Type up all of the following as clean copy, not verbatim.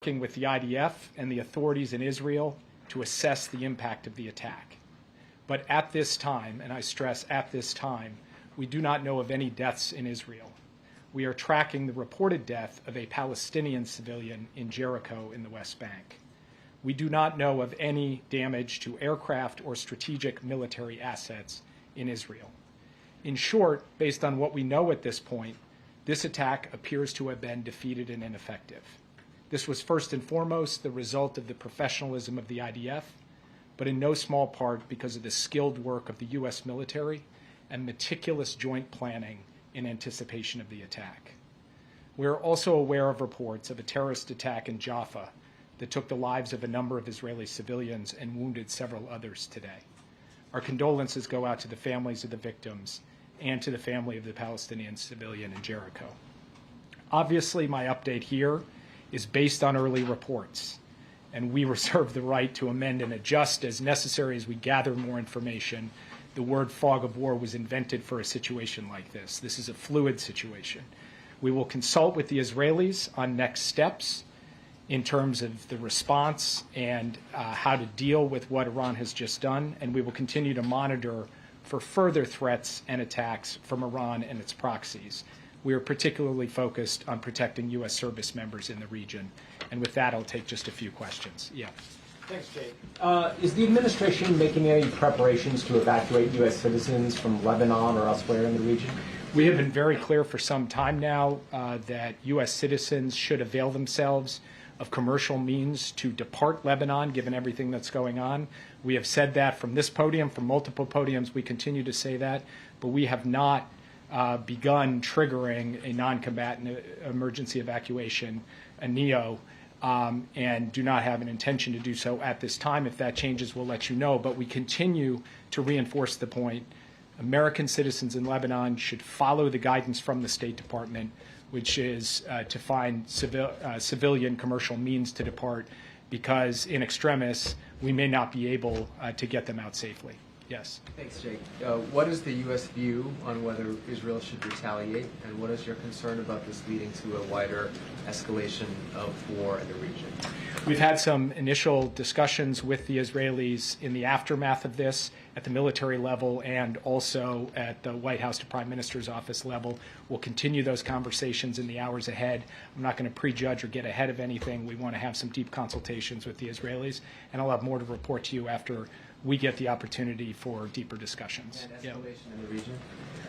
working with the IDF and the authorities in Israel to assess the impact of the attack. But at this time, and I stress at this time, we do not know of any deaths in Israel. We are tracking the reported death of a Palestinian civilian in Jericho in the West Bank. We do not know of any damage to aircraft or strategic military assets in Israel. In short, based on what we know at this point, this attack appears to have been defeated and ineffective. This was first and foremost the result of the professionalism of the IDF, but in no small part because of the skilled work of the U.S. military and meticulous joint planning in anticipation of the attack. We are also aware of reports of a terrorist attack in Jaffa that took the lives of a number of Israeli civilians and wounded several others today. Our condolences go out to the families of the victims and to the family of the Palestinian civilian in Jericho. Obviously, my update here is based on early reports, and we reserve the right to amend and adjust as necessary as we gather more information. The word fog of war was invented for a situation like this. This is a fluid situation. We will consult with the Israelis on next steps in terms of the response and how to deal with what Iran has just done, and we will continue to monitor for further threats and attacks from Iran and its proxies. We are particularly focused on protecting U.S. service members in the region. And with that, I'll take just a few questions. Yeah. Thanks, Jake. Is the administration making any preparations to evacuate U.S. citizens from Lebanon or elsewhere in the region? We have been very clear for some time now that U.S. citizens should avail themselves of commercial means to depart Lebanon, given everything that's going on. We have said that from this podium, from multiple podiums. We continue to say that, but we have not begun triggering a non-combatant emergency evacuation, a NEO, and do not have an intention to do so at this time. If that changes, we'll let you know. But we continue to reinforce the point. American citizens in Lebanon should follow the guidance from the State Department, which is to find civilian commercial means to depart, because in extremis, we may not be able to get them out safely. Yes. Thanks, Jake. What is the U.S. view on whether Israel should retaliate, and what is your concern about this leading to a wider escalation of war in the region? We've had some initial discussions with the Israelis in the aftermath of this at the military level and also at the White House to Prime Minister's office level. We'll continue those conversations in the hours ahead. I'm not going to prejudge or get ahead of anything. We want to have some deep consultations with the Israelis, and I'll have more to report to you after we get the opportunity for deeper discussions. And escalation in the region?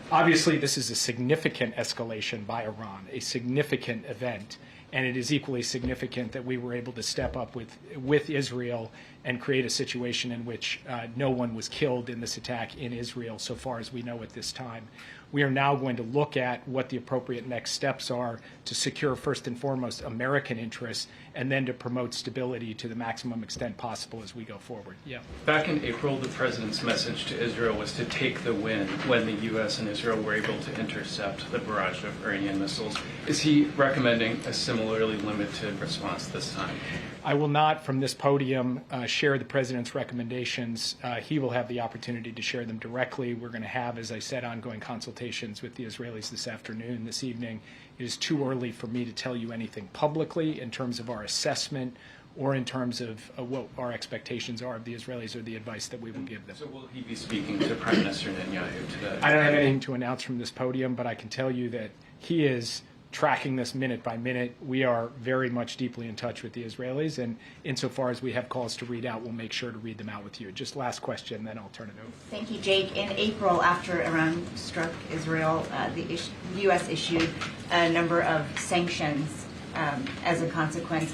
Obviously, this is a significant escalation by Iran, a significant event, and it is equally significant that we were able to step up with Israel and create a situation in which no one was killed in this attack in Israel, so far as we know at this time. We are now going to look at what the appropriate next steps are to secure, first and foremost, American interests, and then to promote stability to the maximum extent possible as we go forward. Yeah. Back in April, the president's message to Israel was to take the win when the U.S. and Israel were able to intercept the barrage of Iranian missiles. Is he recommending a similarly limited response this time? I will not, from this podium, share the president's recommendations. He will have the opportunity to share them directly. We're going to have, as I said, ongoing consultations with the Israelis this afternoon, this evening. It is too early for me to tell you anything publicly in terms of our assessment or in terms of what our expectations are of the Israelis or the advice that we will give them. So will he be speaking to Prime Minister Netanyahu today? I don't have anything to announce from this podium, but I can tell you that he is tracking this minute by minute. We are very much deeply in touch with the Israelis, and insofar as we have calls to read out, we'll make sure to read them out with you. Just last question, then I'll turn it over. Thank you, Jake. In April, after Iran struck Israel, the U.S. issued a number of sanctions as a consequence.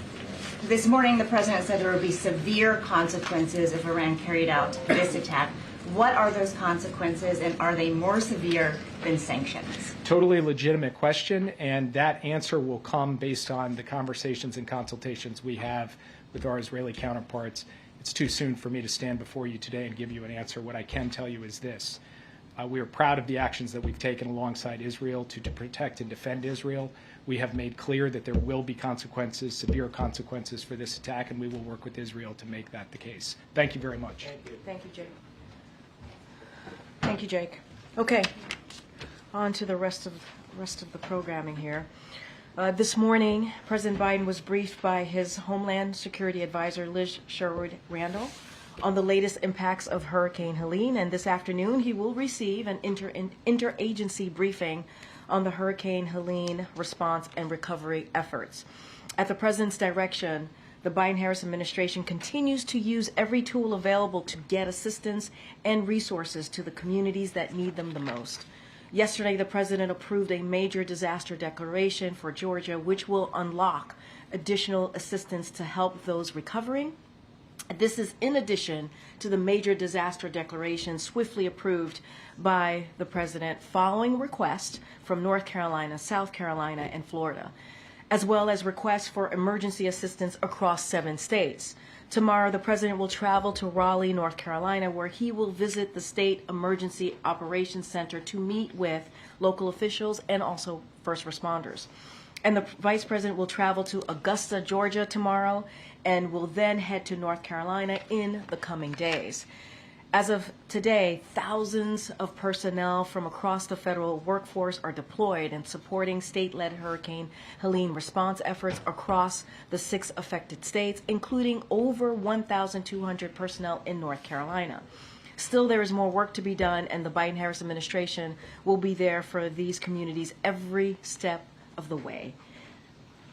This morning, the president said there would be severe consequences if Iran carried out this attack. What are those consequences, and are they more severe than sanctions? Totally legitimate question, and that answer will come based on the conversations and consultations we have with our Israeli counterparts. It's too soon for me to stand before you today and give you an answer. What I can tell you is this. We are proud of the actions that we've taken alongside Israel to protect and defend Israel. We have made clear that there will be consequences, severe consequences for this attack, and we will work with Israel to make that the case. Thank you very much. Thank you. Thank you, Jake. Thank you, Jake. Okay, on to the rest of the programming here. This morning, President Biden was briefed by his Homeland Security Advisor, Liz Sherwood Randall, on the latest impacts of Hurricane Helene, and this afternoon he will receive an interagency briefing on the Hurricane Helene response and recovery efforts. At the President's direction, the Biden-Harris administration continues to use every tool available to get assistance and resources to the communities that need them the most. Yesterday, the President approved a major disaster declaration for Georgia, which will unlock additional assistance to help those recovering. This is in addition to the major disaster declaration swiftly approved by the President following requests from North Carolina, South Carolina, and Florida, as well as requests for emergency assistance across 7 states. Tomorrow, the President will travel to Raleigh, North Carolina, where he will visit the State Emergency Operations Center to meet with local officials and also first responders. And the Vice President will travel to Augusta, Georgia tomorrow and will then head to North Carolina in the coming days. As of today, thousands of personnel from across the federal workforce are deployed and supporting state-led Hurricane Helene response efforts across the 6 affected states, including over 1,200 personnel in North Carolina. Still, there is more work to be done, and the Biden-Harris administration will be there for these communities every step of the way.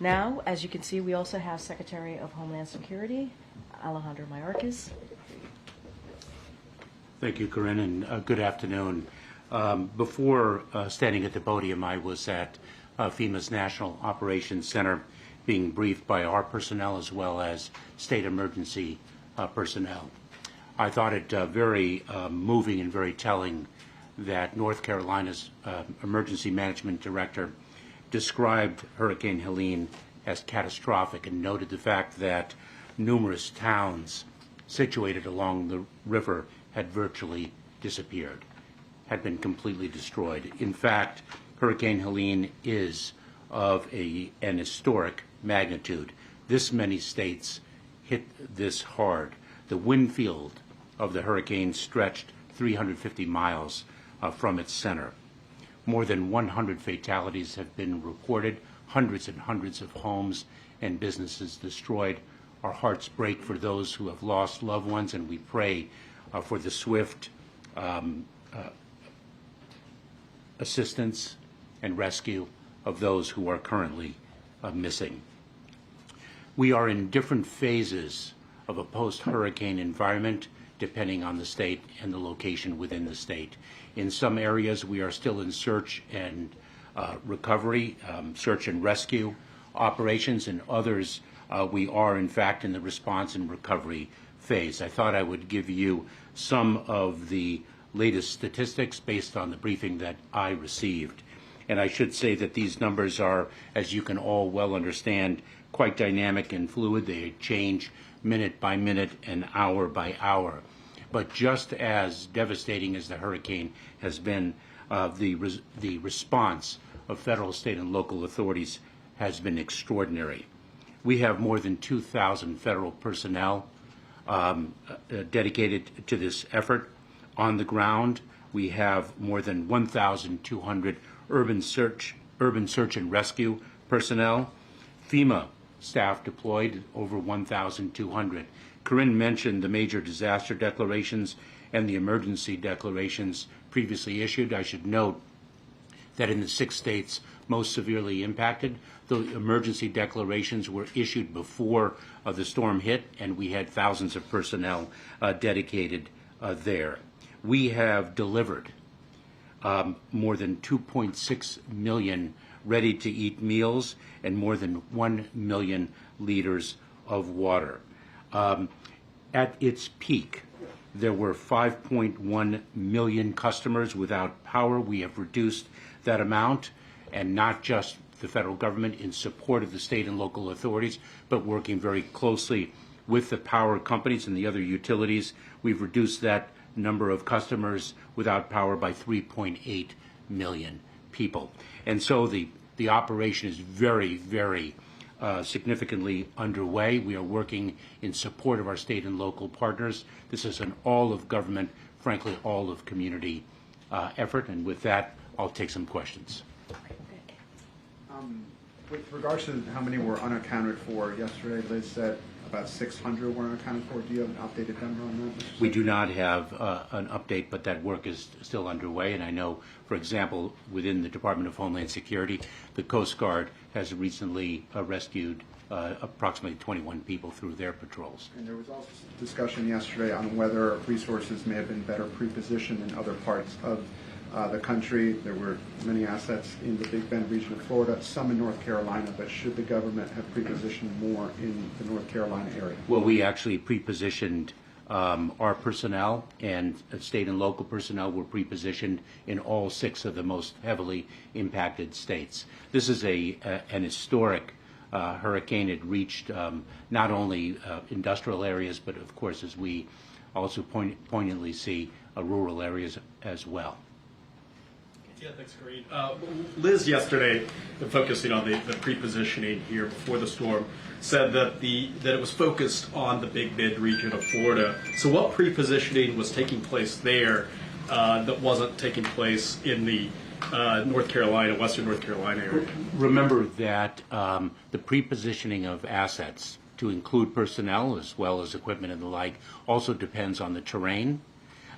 Now, as you can see, we also have Secretary of Homeland Security, Alejandro Mayorkas. Thank you, Corinne, and good afternoon. Before standing at the podium, I was at FEMA's National Operations Center being briefed by our personnel as well as state emergency personnel. I thought it very moving and very telling that North Carolina's Emergency Management Director described Hurricane Helene as catastrophic and noted the fact that numerous towns situated along the river had virtually disappeared, had been completely destroyed. In fact, Hurricane Helene is of an historic magnitude. This many states hit this hard. The wind field of the hurricane stretched 350 miles from its center. More than 100 fatalities have been reported, hundreds and hundreds of homes and businesses destroyed. Our hearts break for those who have lost loved ones, and we pray for the swift assistance and rescue of those who are currently missing. We are in different phases of a post-hurricane environment depending on the state and the location within the state. In some areas, we are still in search and recovery, search and rescue operations. In others, we are, in fact, in the response and recovery phase. I thought I would give you some of the latest statistics based on the briefing that I received. And I should say that these numbers are, as you can all well understand, quite dynamic and fluid. They change minute by minute and hour by hour. But just as devastating as the hurricane has been, the response of federal, state, and local authorities has been extraordinary. We have more than 2,000 federal personnel dedicated to this effort. On the ground, we have more than 1,200 urban search and rescue personnel. FEMA staff deployed, over 1,200. Corinne mentioned the major disaster declarations and the emergency declarations previously issued. I should note that in the 6 states most severely impacted, the emergency declarations were issued before the storm hit, and we had thousands of personnel dedicated there. We have delivered more than 2.6 million ready-to-eat meals and more than 1 million liters of water. At its peak, there were 5.1 million customers without power. We have reduced that amount, and not just the federal government in support of the state and local authorities, but working very closely with the power companies and the other utilities. We've reduced that number of customers without power by 3.8 million people. And so the operation is very, very significantly underway. We are working in support of our state and local partners. This is an all-of-government, frankly, all-of-community effort. And with that, I'll take some questions. With regards to how many were unaccounted for, yesterday Liz said about 600 were unaccounted for. Do you have an updated number on that? We do not have an update, but that work is still underway. And I know, for example, within the Department of Homeland Security, the Coast Guard has recently rescued approximately 21 people through their patrols. And there was also discussion yesterday on whether resources may have been better pre-positioned in other parts of the country. There were many assets in the Big Bend region of Florida, some in North Carolina, but should the government have pre-positioned more in the North Carolina area? Well, we actually pre-positioned our personnel, and state and local personnel were pre-positioned in all 6 of the most heavily impacted states. This is an historic hurricane. It reached not only industrial areas, but of course, as we also poignantly see, rural areas as well. Yeah, thanks, Corinne. Liz yesterday, focusing on the pre-positioning here before the storm, said that it was focused on the Big Bend region of Florida. So what pre-positioning was taking place there that wasn't taking place in the North Carolina, Western North Carolina area? Remember that the pre-positioning of assets, to include personnel as well as equipment and the like, also depends on the terrain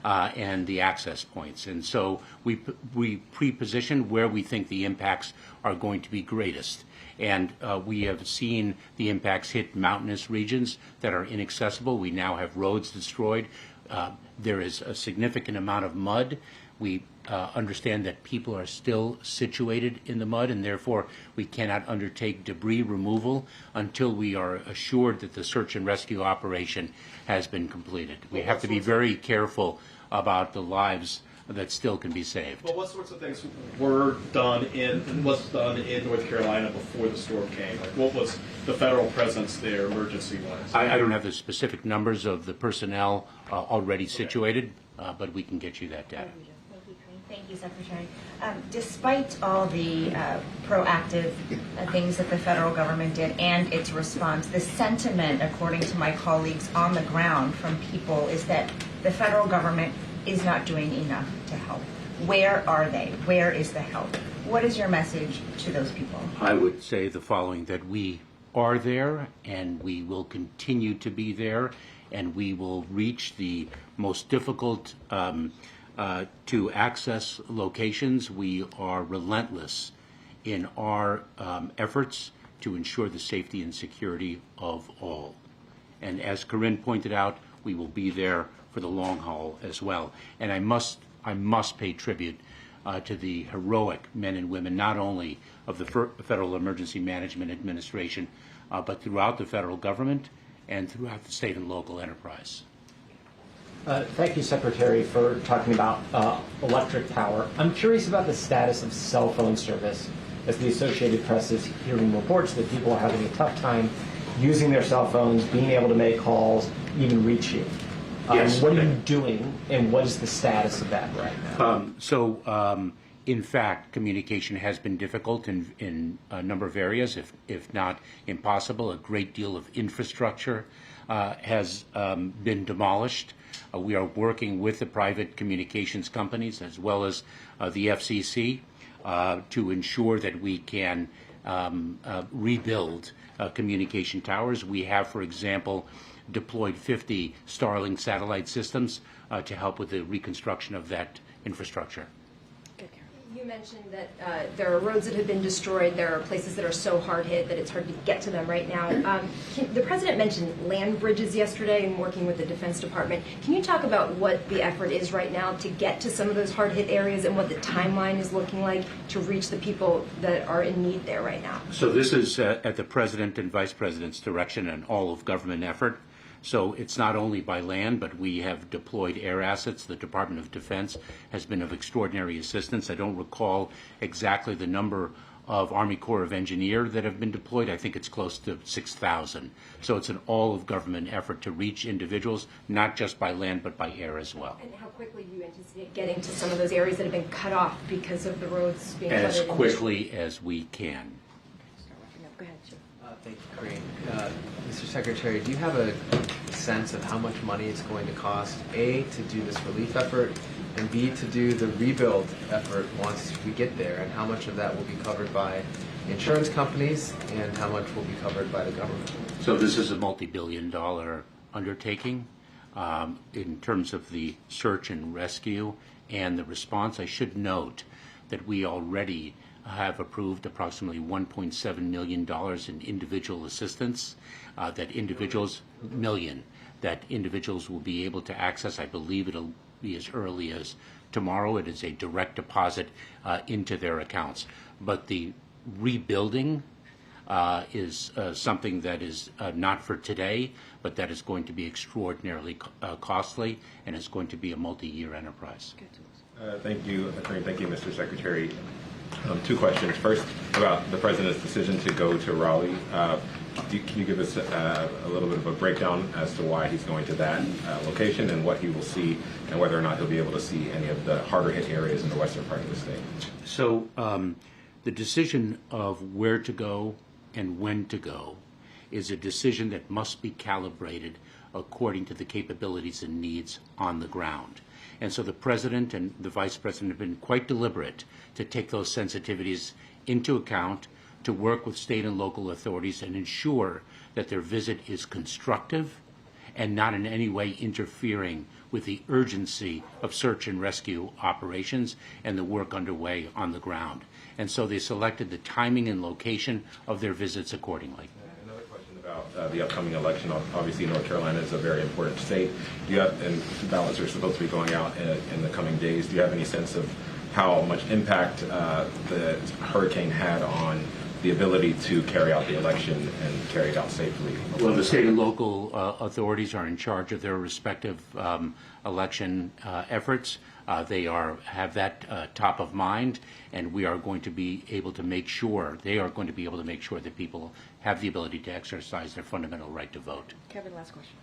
and the access points. And so we pre-position where we think the impacts are going to be greatest. And we have seen the impacts hit mountainous regions that are inaccessible. We now have roads destroyed. There is a significant amount of mud. We understand that people are still situated in the mud, and therefore we cannot undertake debris removal until we are assured that the search and rescue operation has been completed. We have to be very careful about the lives that still can be saved. Well, what sorts of things was done in North Carolina before the storm came? Like, what was the federal presence there, emergency-wise? I don't have the specific numbers of the personnel already situated, but we can get you that data. Thank you, Secretary. Despite all the proactive things that the federal government did and its response, the sentiment, according to my colleagues on the ground from people, is that the federal government is not doing enough to help. Where are they? Where is the help? What is your message to those people? I would say the following, that we are there and we will continue to be there, and we will reach the most difficult to access locations. We are relentless in our efforts to ensure the safety and security of all. And as Corinne pointed out, we will be there for the long haul as well. And I must pay tribute to the heroic men and women, not only of the Federal Emergency Management Administration, but throughout the federal government and throughout the state and local enterprise. Thank you, Secretary, for talking about electric power. I'm curious about the status of cell phone service, as the Associated Press is hearing reports that people are having a tough time using their cell phones, being able to make calls, even reach you. Yes. What are you doing, and what is the status of that right now? In fact, communication has been difficult in a number of areas, if not impossible. A great deal of infrastructure has been demolished. We are working with the private communications companies as well as the FCC to ensure that we can rebuild communication towers. We have, for example, deployed 50 Starlink satellite systems to help with the reconstruction of that infrastructure. You mentioned that there are roads that have been destroyed. There are places that are so hard hit that it's hard to get to them right now. The President mentioned land bridges yesterday and working with the Defense Department. Can you talk about what the effort is right now to get to some of those hard hit areas and what the timeline is looking like to reach the people that are in need there right now? So this is at the President and Vice President's direction, an all-of-government effort. So it's not only by land, but we have deployed air assets. The Department of Defense has been of extraordinary assistance. I don't recall exactly the number of Army Corps of Engineers that have been deployed. I think it's close to 6,000. So it's an all-of-government effort to reach individuals, not just by land, but by air as well. And how quickly do you anticipate getting to some of those areas that have been cut off because of the roads being flooded? As quickly as we can. Go ahead, Jim. Thank you, Corinne. Mr. Secretary, do you have a sense of how much money it's going to cost, A, to do this relief effort, and B, to do the rebuild effort once we get there, and how much of that will be covered by insurance companies, and how much will be covered by the government? So this is a multi-billion-dollar undertaking. In terms of the search and rescue and the response, I should note that we already have approved approximately $1.7 million in individual assistance that individuals will be able to access. I believe it'll be as early as tomorrow. It is a direct deposit into their accounts. But the rebuilding is something that is not for today, but that is going to be extraordinarily costly, and is going to be a multi-year enterprise. Thank you, Attorney. Thank you, Mr. Secretary. Two questions. First, about the President's decision to go to Raleigh. Can you give us a little bit of a breakdown as to why he's going to that location and what he will see, and whether or not he'll be able to see any of the harder hit areas in the western part of the state? So the decision of where to go and when to go is a decision that must be calibrated according to the capabilities and needs on the ground. And so the President and the Vice President have been quite deliberate to take those sensitivities into account, to work with state and local authorities and ensure that their visit is constructive and not in any way interfering with the urgency of search and rescue operations and the work underway on the ground. And so they selected the timing and location of their visits accordingly. Another question about the upcoming election. Obviously, North Carolina is a very important state. Do you have, and ballots are supposed to be going out in the coming days. Do you have any sense of how much impact the hurricane had on the ability to carry out the election and carry it out safely? Well, the state and local authorities are in charge of their respective election efforts. They have that top of mind, and we are going to be able to make sure, they are going to be able to make sure that people have the ability to exercise their fundamental right to vote. Kevin, last question.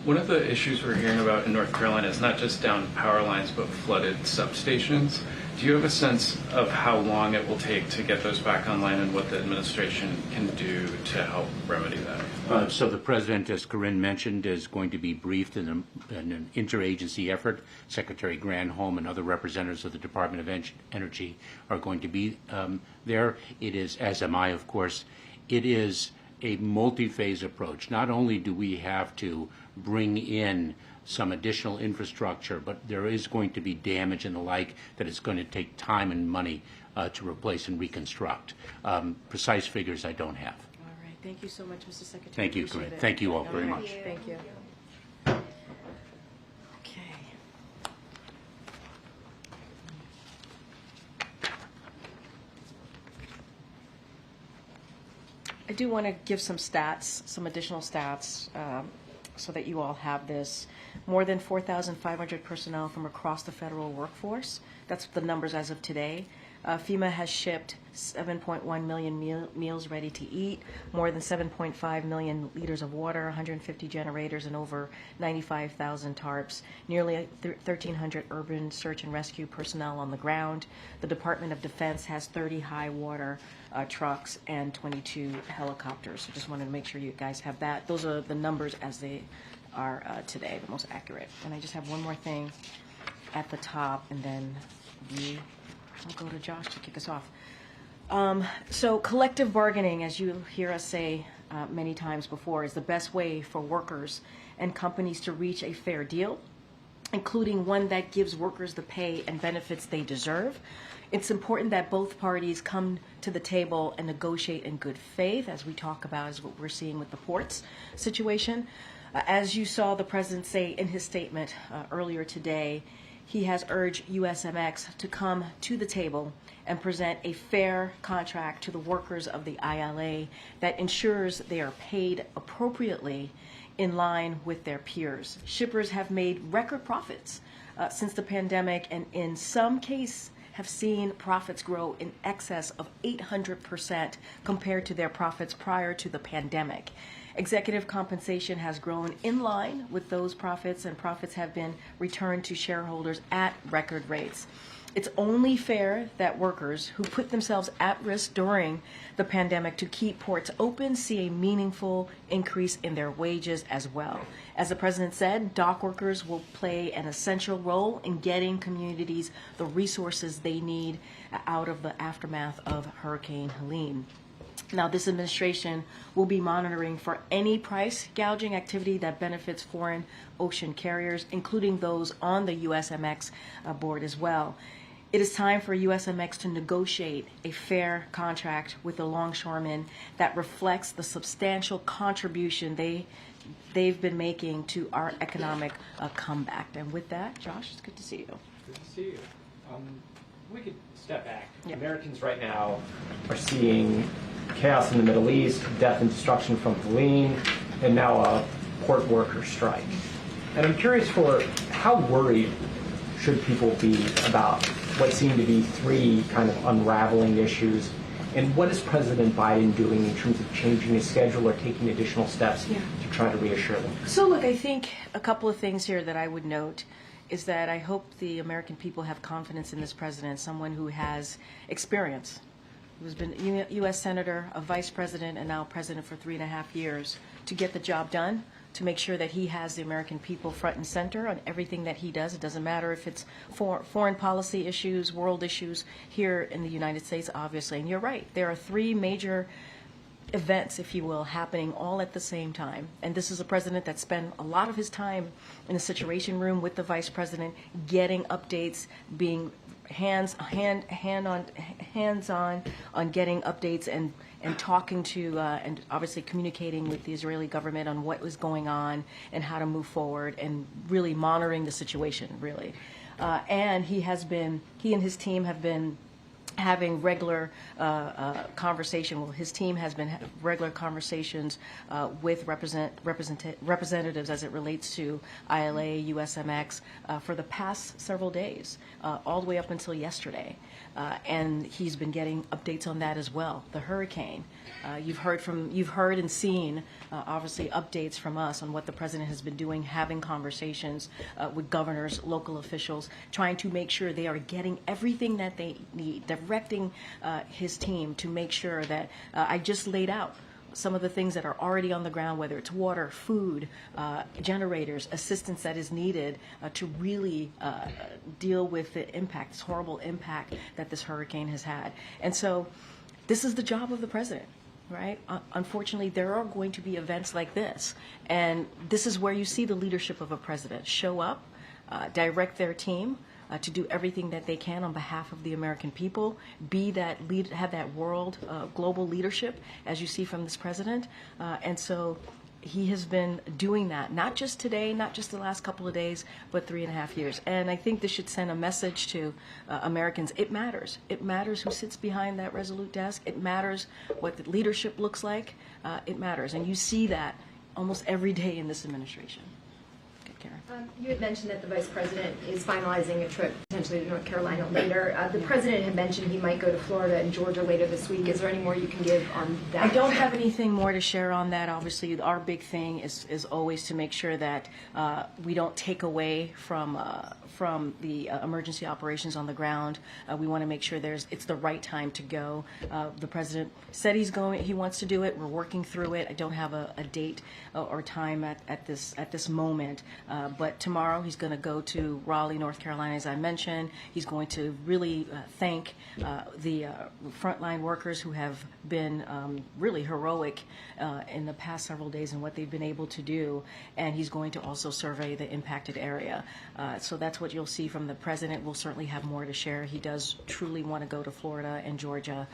One of the issues we're hearing about in North Carolina is not just down power lines, but flooded substations. Do you have a sense of how long it will take to get those back online and what the administration can do to help remedy that? So the President, as Corinne mentioned, is going to be briefed in an interagency effort. Secretary Granholm and other representatives of the Department of Energy are going to be there. It is, as am I, of course, it is a multi-phase approach. Not only do we have to bring in some additional infrastructure, but there is going to be damage and the like that is going to take time and money to replace and reconstruct. Precise figures I don't have. All right. Thank you so much, Mr. Secretary. Thank you, Appreciate Corinne. it. Thank you all very much. Thank you. Okay. I do want to give some stats, some additional stats, so that you all have this. More than 4,500 personnel from across the federal workforce. That's the numbers as of today. FEMA has shipped 7.1 million meals ready to eat, more than 7.5 million liters of water, 150 generators, and over 95,000 tarps. Nearly 1,300 urban search and rescue personnel on the ground. The Department of Defense has 30 high water trucks and 22 helicopters. So just wanted to make sure you guys have that. Those are the numbers as they are today, the most accurate. And I just have one more thing at the top, and then I'll go to Josh to kick us off. So collective bargaining, as you hear us say many times before, is the best way for workers and companies to reach a fair deal, including one that gives workers the pay and benefits they deserve. It's important that both parties come to the table and negotiate in good faith, as we talk about, is what we're seeing with the ports situation. As you saw the President say in his statement earlier today, he has urged USMX to come to the table and present a fair contract to the workers of the ILA that ensures they are paid appropriately in line with their peers. Shippers have made record profits since the pandemic, and in some cases have seen profits grow in excess of 800% compared to their profits prior to the pandemic. Executive compensation has grown in line with those profits, and profits have been returned to shareholders at record rates. It's only fair that workers who put themselves at risk during the pandemic to keep ports open see a meaningful increase in their wages as well. As the President said, dock workers will play an essential role in getting communities the resources they need out of the aftermath of Hurricane Helene. Now, this administration will be monitoring for any price gouging activity that benefits foreign ocean carriers, including those on the USMX board as well. It is time for USMX to negotiate a fair contract with the longshoremen that reflects the substantial contribution they've been making to our economic comeback. And with that, Josh, it's good to see you. Good to see you. We could step back. Yeah. Americans right now are seeing chaos in the Middle East, death and destruction from Helene, and now a port worker strike. And I'm curious for how worried should people be about what seem to be three kind of unraveling issues, and what is President Biden doing in terms of changing his schedule or taking additional steps to try to reassure them? So look, I think a couple of things here that I would note is that I hope the American people have confidence in this president, someone who has experience, who's been a U.S. Senator, a Vice President, and now President for 3.5 years, to get the job done, to make sure that he has the American people front and center on everything that he does. It doesn't matter if it's foreign policy issues, world issues here in the United States, obviously. And you're right, there are three major events, if you will, happening all at the same time. And this is a president that spent a lot of his time in the Situation Room with the Vice President, getting updates, being hands-on on getting updates and talking to and obviously communicating with the Israeli government on what was going on and how to move forward, and really monitoring the situation, really. And he and his team have been having regular conversation. Well, his team has been regular conversations with representatives as it relates to ILA, USMX for the past several days, all the way up until yesterday. And he's been getting updates on that as well. The hurricane. You've heard and seen obviously updates from us on what the president has been doing, having conversations with governors, local officials, trying to make sure they are getting everything that they need, directing his team to make sure that I just laid out some of the things that are already on the ground, whether it's water, food, generators, assistance that is needed to really deal with the impact, this horrible impact that this hurricane has had. And so this is the job of the president, right? Unfortunately, there are going to be events like this. And this is where you see the leadership of a president show up, direct their team, to do everything that they can on behalf of the American people, be that have that global leadership, as you see from this president. And so he has been doing that, not just today, not just the last couple of days, but 3.5 years. And I think this should send a message to Americans. It matters. It matters who sits behind that resolute desk. It matters what the leadership looks like. It matters. And you see that almost every day in this administration. You had mentioned that the Vice President is finalizing a trip potentially to North Carolina later. The President had mentioned he might go to Florida and Georgia later this week. Is there any more you can give on that? I don't have anything more to share on that. Obviously, our big thing is always to make sure that we don't take away from the emergency operations on the ground. We want to make sure it's the right time to go. The President said he wants to do it. We're working through it. I don't have a date or time at this moment. But tomorrow he's going to go to Raleigh, North Carolina, as I mentioned. He's going to really thank the frontline workers who have been really heroic in the past several days and what they've been able to do. And he's going to also survey the impacted area. So that's what you'll see from the president. We'll certainly have more to share. He does truly want to go to Florida and Georgia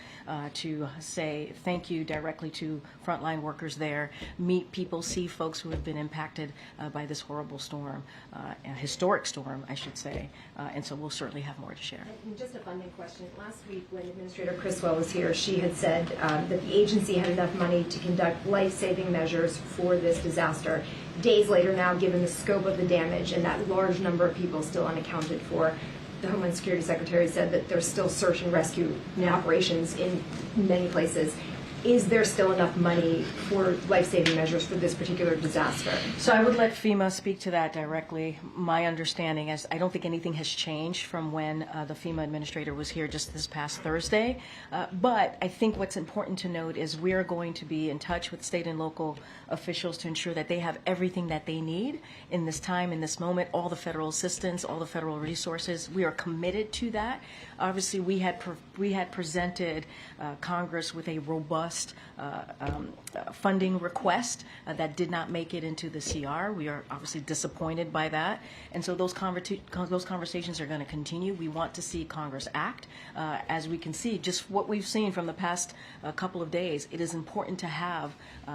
to say thank you directly to frontline workers there, meet people, see folks who have been impacted by this horrible storm, a historic storm, I should say. And so we'll certainly have more to share. And just a funding question. Last week when Administrator Criswell was here, she had said that the agency had enough money to conduct life-saving measures for this disaster. Days later now, given the scope of the damage and that large number of people still unaccounted for, the Homeland Security Secretary said that there's still search and rescue operations in many places. Is there still enough money for life-saving measures for this particular disaster? So I would let FEMA speak to that directly. My understanding is I don't think anything has changed from when the FEMA administrator was here just this past Thursday. But I think what's important to note is we are going to be in touch with state and local officials to ensure that they have everything that they need in this time, in this moment, all the federal assistance, all the federal resources. We are committed to that. Obviously, we had presented Congress with a robust robust funding request that did not make it into the CR. We are obviously disappointed by that. And so those conversations are going to continue. We want to see Congress act. As we can see, just what we've seen from the past couple of days, it is important to have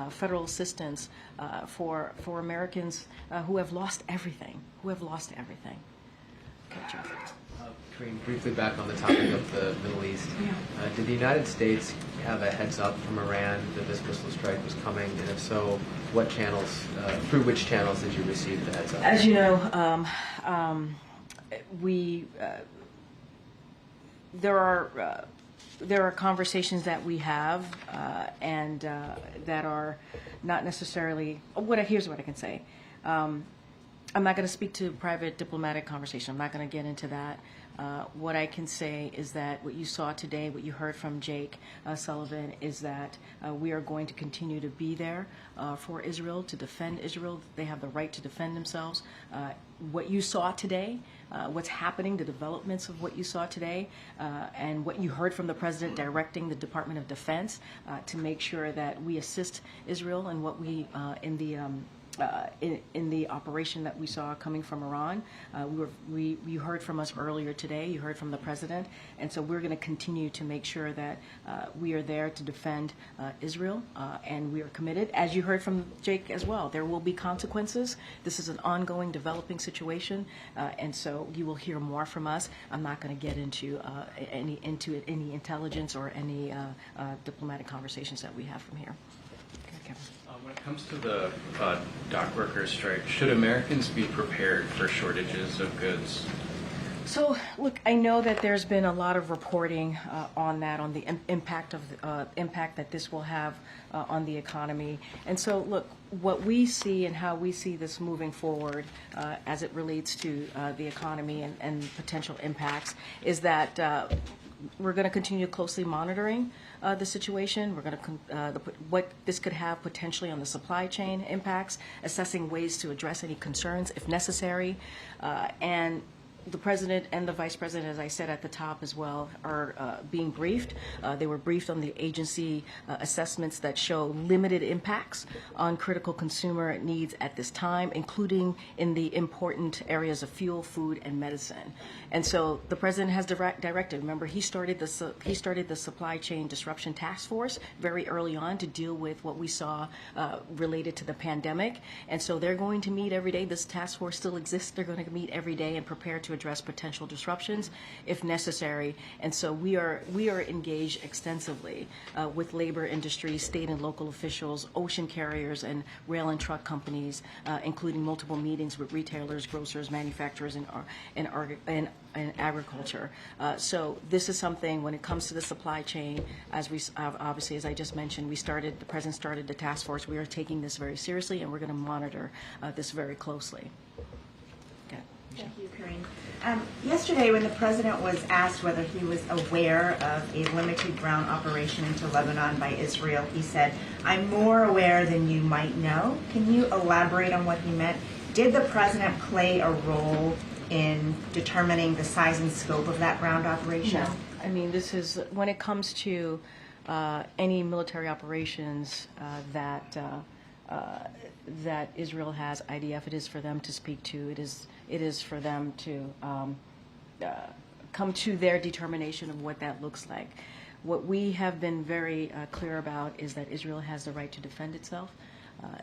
federal assistance for Americans who have lost everything, Okay, Jeff. Karine, briefly back on the topic of the Middle East. Did the United States have a heads up from Iran that this missile strike was coming? And if so, what channels, through which channels did you receive the heads up? As you know, there are conversations that we have and that are not necessarily. Here's what I can say. I'm not going to speak to private diplomatic conversation. I'm not going to get into that. What I can say is that what you saw today, what you heard from Jake Sullivan, is that we are going to continue to be there for Israel, to defend Israel. They have the right to defend themselves. What you saw today, what's happening, the developments of what you saw today, and what you heard from the President directing the Department of Defense to make sure that we assist Israel in what we, in the operation that we saw coming from Iran. You heard from us earlier today, you heard from the President, and so we're going to continue to make sure that we are there to defend Israel, and we are committed. As you heard from Jake as well, there will be consequences. This is an ongoing, developing situation, and so you will hear more from us. I'm not going to get into any intelligence or any diplomatic conversations that we have from here. Okay, Kevin. When it comes to the dock workers strike, should Americans be prepared for shortages of goods? So, look, I know that there's been a lot of reporting on that, on the impact that this will have on the economy. And so, look, what we see and how we see this moving forward as it relates to the economy and potential impacts is that we're going to continue closely monitoring the situation. We're going to what this could have potentially on the supply chain impacts, assessing ways to address any concerns if necessary, and the President and the Vice President, as I said at the top as well, are being briefed. They were briefed on the agency assessments that show limited impacts on critical consumer needs at this time, including in the important areas of fuel, food, and medicine. And so the President has directed. Remember, he started the supply chain disruption task force very early on to deal with what we saw related to the pandemic. And so they're going to meet every day. This task force still exists. They're going to meet every day and prepare to address potential disruptions if necessary. And so we are engaged extensively with labor industries, state and local officials, ocean carriers, and rail and truck companies, including multiple meetings with retailers, grocers, manufacturers, and agriculture. So this is something, when it comes to the supply chain, obviously, as I just mentioned, the President started the task force. We are taking this very seriously, and we're going to monitor this very closely. Thank you, Karine. Yesterday, when the President was asked whether he was aware of a limited ground operation into Lebanon by Israel, he said, "I'm more aware than you might know." Can you elaborate on what he meant? Did the President play a role in determining the size and scope of that ground operation? No. I mean, this is, when it comes to any military operations that Israel has, IDF, it is for them to speak to. It is for them to come to their determination of what that looks like. What we have been very clear about is that Israel has the right to defend itself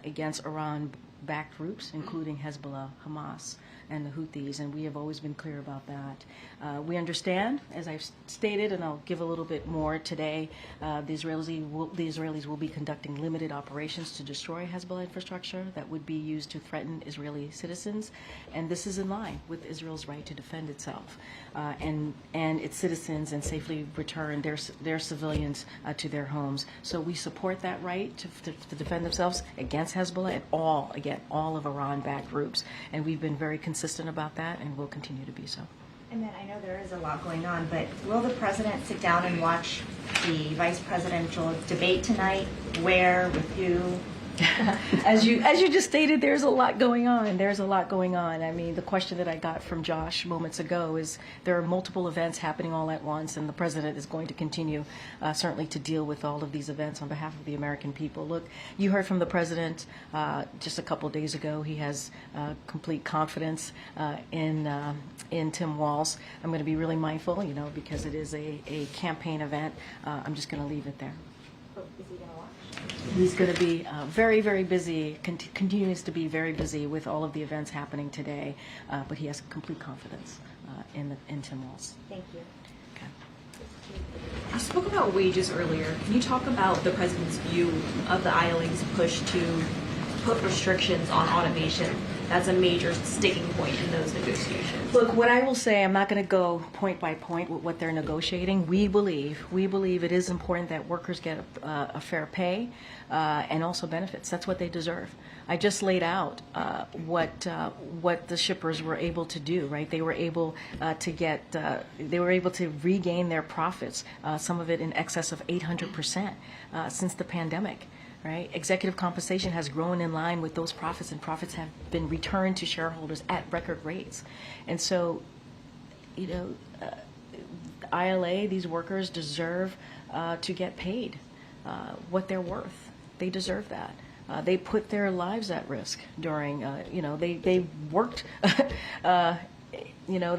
against Iran-backed groups, including Hezbollah, Hamas, and the Houthis, and we have always been clear about that. We understand, as I've stated, and I'll give a little bit more today, the Israelis will be conducting limited operations to destroy Hezbollah infrastructure that would be used to threaten Israeli citizens, and this is in line with Israel's right to defend itself and its citizens and safely return their civilians to their homes. So we support that right to defend themselves against Hezbollah and all of Iran-backed groups, and we've been very consistent about that, and will continue to be so. And then I know there is a lot going on, but will the President sit down and watch the vice presidential debate tonight? Where, with who? As you just stated, there's a lot going on. There's a lot going on. I mean, the question that I got from Josh moments ago is there are multiple events happening all at once, and the president is going to continue certainly to deal with all of these events on behalf of the American people. Look, you heard from the president just a couple days ago. He has complete confidence in Tim Walz. I'm going to be really mindful, because it is a campaign event. I'm just going to leave it there. Is he going to watch? He's going to be very, very busy, continues to be very busy with all of the events happening today, but he has complete confidence in Tim Walz. Thank you. Okay. You spoke about wages earlier. Can you talk about the president's view of the ILA's push to put restrictions on automation? That's a major sticking point in those negotiations. Look, what I will say, I'm not going to go point by point with what they're negotiating. We believe it is important that workers get a fair pay and also benefits. That's what they deserve. I just laid out what the shippers were able to do. Right, they were able to regain their profits. Some of it in excess of 800% since the pandemic. Right? Executive compensation has grown in line with those profits, and profits have been returned to shareholders at record rates. And so, ILA, these workers deserve to get paid what they're worth. They deserve that. They put their lives at risk during, they worked, they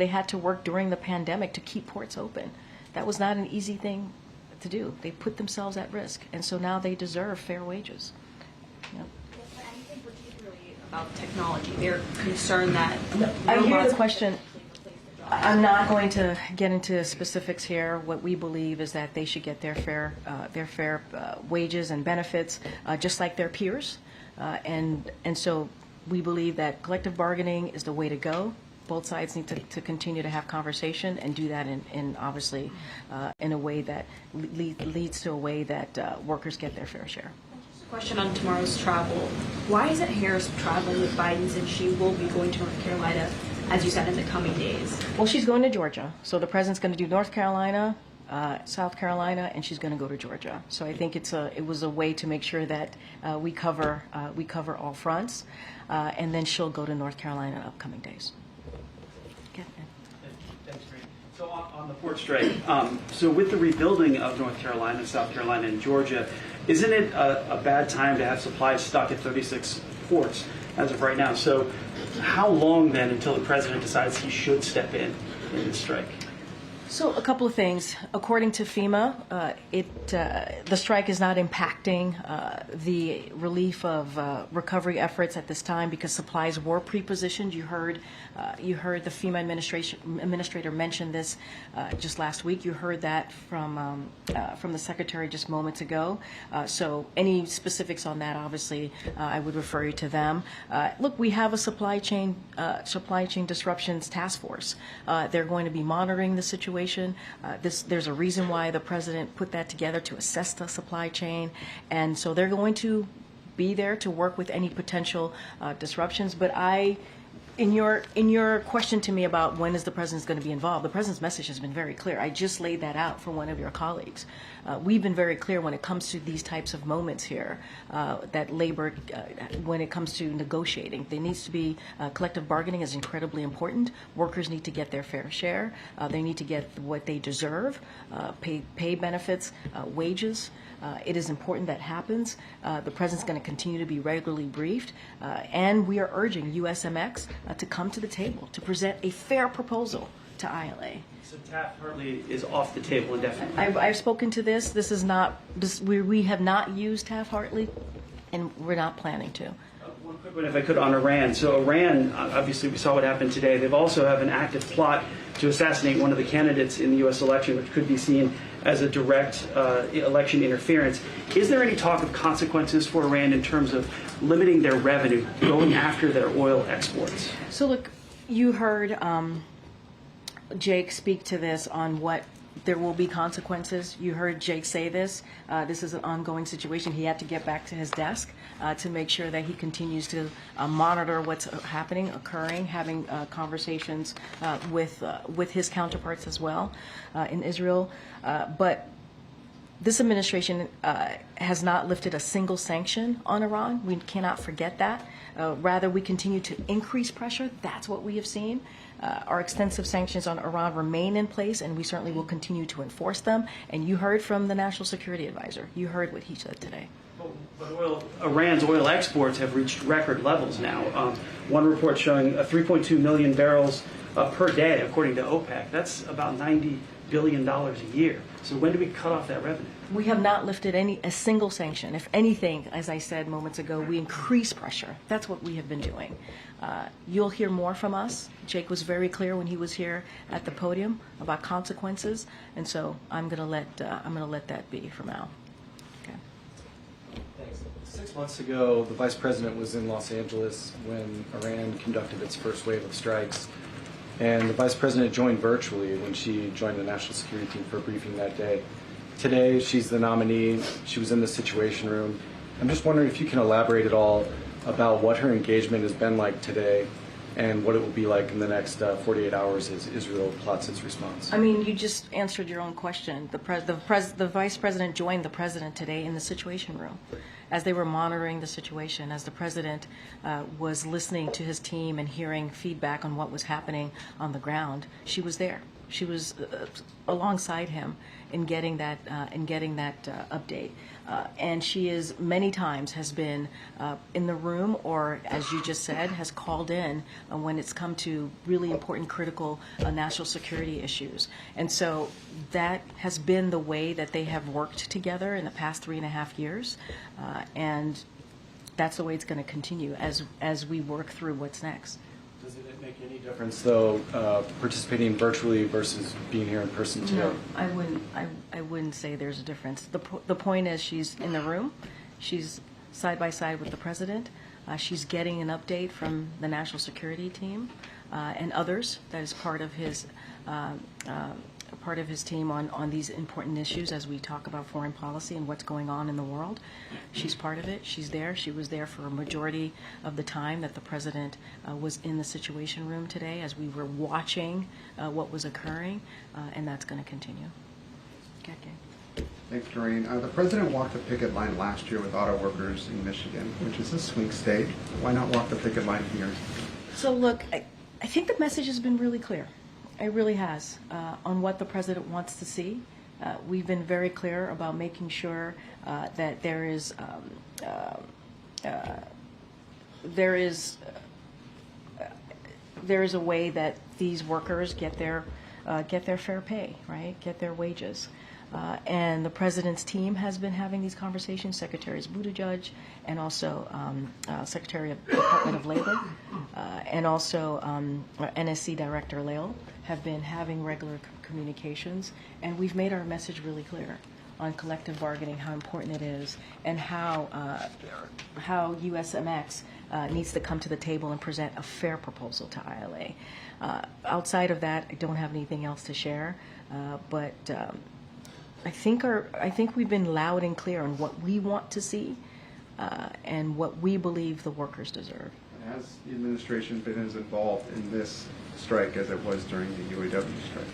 had to work during the pandemic to keep ports open. That was not an easy thing to do. They put themselves at risk, and so now they deserve fair wages. Anything particularly about technology? They're concerned that I hear the question. I'm not going to get into specifics here. What we believe is that they should get their fair wages and benefits, just like their peers, and so we believe that collective bargaining is the way to go. Both sides need to continue to have conversation and do that in obviously in a way that leads to a way that workers get their fair share. Question on tomorrow's travel. Why isn't Harris traveling with Biden since she will be going to North Carolina, as you said, in the coming days? Well, she's going to Georgia. So the president's going to do North Carolina, South Carolina, and she's going to go to Georgia. So I think it was a way to make sure that we cover all fronts, and then she'll go to North Carolina in upcoming days. Thanks, Greg. So on the port strike, so with the rebuilding of North Carolina, South Carolina, and Georgia, isn't it a bad time to have supplies stuck at 36 ports as of right now? So how long then until the president decides he should step in this strike? So a couple of things. According to FEMA, the strike is not impacting the relief of recovery efforts at this time because supplies were pre-positioned. You heard the FEMA administrator mention this just last week. You heard that from the secretary just moments ago. So any specifics on that, obviously, I would refer you to them. Look, we have a supply chain disruptions task force. They're going to be monitoring the situation. There's a reason why the president put that together to assess the supply chain, and so they're going to be there to work with any potential disruptions. But in your question to me about when is the president going to be involved, the president's message has been very clear. I just laid that out for one of your colleagues. We've been very clear when it comes to these types of moments here, that labor, when it comes to negotiating, there needs to be collective bargaining is incredibly important. Workers need to get their fair share. They need to get what they deserve, pay benefits, wages. It is important that happens. The president's going to continue to be regularly briefed, and we are urging USMX to come to the table to present a fair proposal to ILA. So Taft-Hartley is off the table indefinitely. I've spoken to this. This is not. We have not used Taft-Hartley, and we're not planning to. One quick one, if I could, on Iran. So Iran, obviously, we saw what happened today. They've also have an active plot to assassinate one of the candidates in the U.S. election, which could be seen as a direct election interference. Is there any talk of consequences for Iran in terms of limiting their revenue, going after their oil exports? So look, you heard Jake speak to this on what there will be consequences. You heard Jake say this. This is an ongoing situation. He had to get back to his desk to make sure that he continues to monitor what's happening, occurring, having conversations with his counterparts as well in Israel. But This administration has not lifted a single sanction on Iran. We cannot forget that. Rather, we continue to increase pressure. That's what we have seen. Our extensive sanctions on Iran remain in place, and we certainly will continue to enforce them. And you heard from the National Security Advisor. You heard what he said today. But Iran's oil exports have reached record levels now. One report showing 3.2 million barrels per day, according to OPEC. That's about $90 billion a year. So when do we cut off that revenue? We have not lifted a single sanction. If anything, as I said moments ago, we increase pressure. That's what we have been doing. You'll hear more from us. Jake was very clear when he was here at the podium about consequences, and so I'm going to let that be for now. Okay. Thanks. 6 months ago, the Vice President was in Los Angeles when Iran conducted its first wave of strikes. And the Vice President joined virtually when she joined the National Security Team for a briefing that day. Today, she's the nominee. She was in the Situation Room. I'm just wondering if you can elaborate at all about what her engagement has been like today and what it will be like in the next 48 hours as Israel plots its response. I mean, you just answered your own question. The Vice President joined the President today in the Situation Room as they were monitoring the situation, as the President was listening to his team and hearing feedback on what was happening on the ground. She was there. She was alongside him in getting that update. And she is many times has been in the room, or as you just said, has called in when it's come to really important, critical national security issues. And so that has been the way that they have worked together in the past 3.5 years, and that's the way it's going to continue as we work through what's next. Does it make any difference, though, participating virtually versus being here in person today? No, I wouldn't say there's a difference. The point is she's in the room. She's side by side with the President. She's getting an update from the National Security Team and others. That is part of his team on these important issues as we talk about foreign policy and what's going on in the world. She's part of it. She's there. She was there for a majority of the time that the President was in the Situation Room today as we were watching what was occurring, and that's going to continue. Okay. Thanks, Doreen. The President walked the picket line last year with auto workers in Michigan, which is a swing state. Why not walk the picket line here? So look, I think the message has been really clear. It really has, on what the President wants to see. We've been very clear about making sure that there is a way that these workers get their fair pay, right? Get their wages. And the President's team has been having these conversations, Secretaries Buttigieg and also Secretary of the Department of Labor and also NSC Director Lael have been having regular communications, and we've made our message really clear on collective bargaining, how important it is, and how USMX needs to come to the table and present a fair proposal to ILA. Outside of that, I don't have anything else to share, but I think we've been loud and clear on what we want to see and what we believe the workers deserve. Has the administration been as involved in this strike as it was during the UAW strike?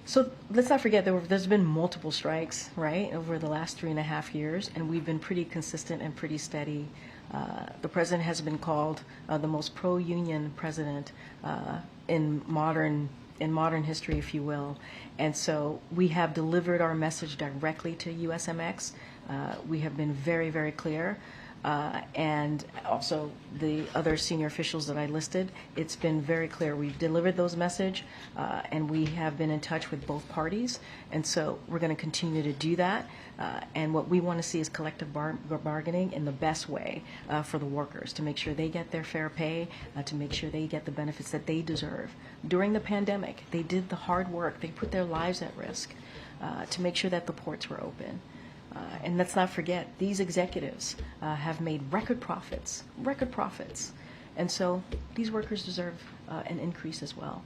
So let's not forget there's been multiple strikes, right, over the last 3.5 years, and we've been pretty consistent and pretty steady. The President has been called the most pro-union president in modern history, if you will. And so we have delivered our message directly to USMX. We have been very, very clear. And also the other senior officials that I listed, it's been very clear. We've delivered those message, and we have been in touch with both parties. And so we're going to continue to do that. And what we want to see is collective bargaining in the best way for the workers, to make sure they get their fair pay, to make sure they get the benefits that they deserve. During the pandemic, they did the hard work. They put their lives at risk to make sure that the ports were open. And let's not forget, these executives have made record profits. And so these workers deserve an increase as well.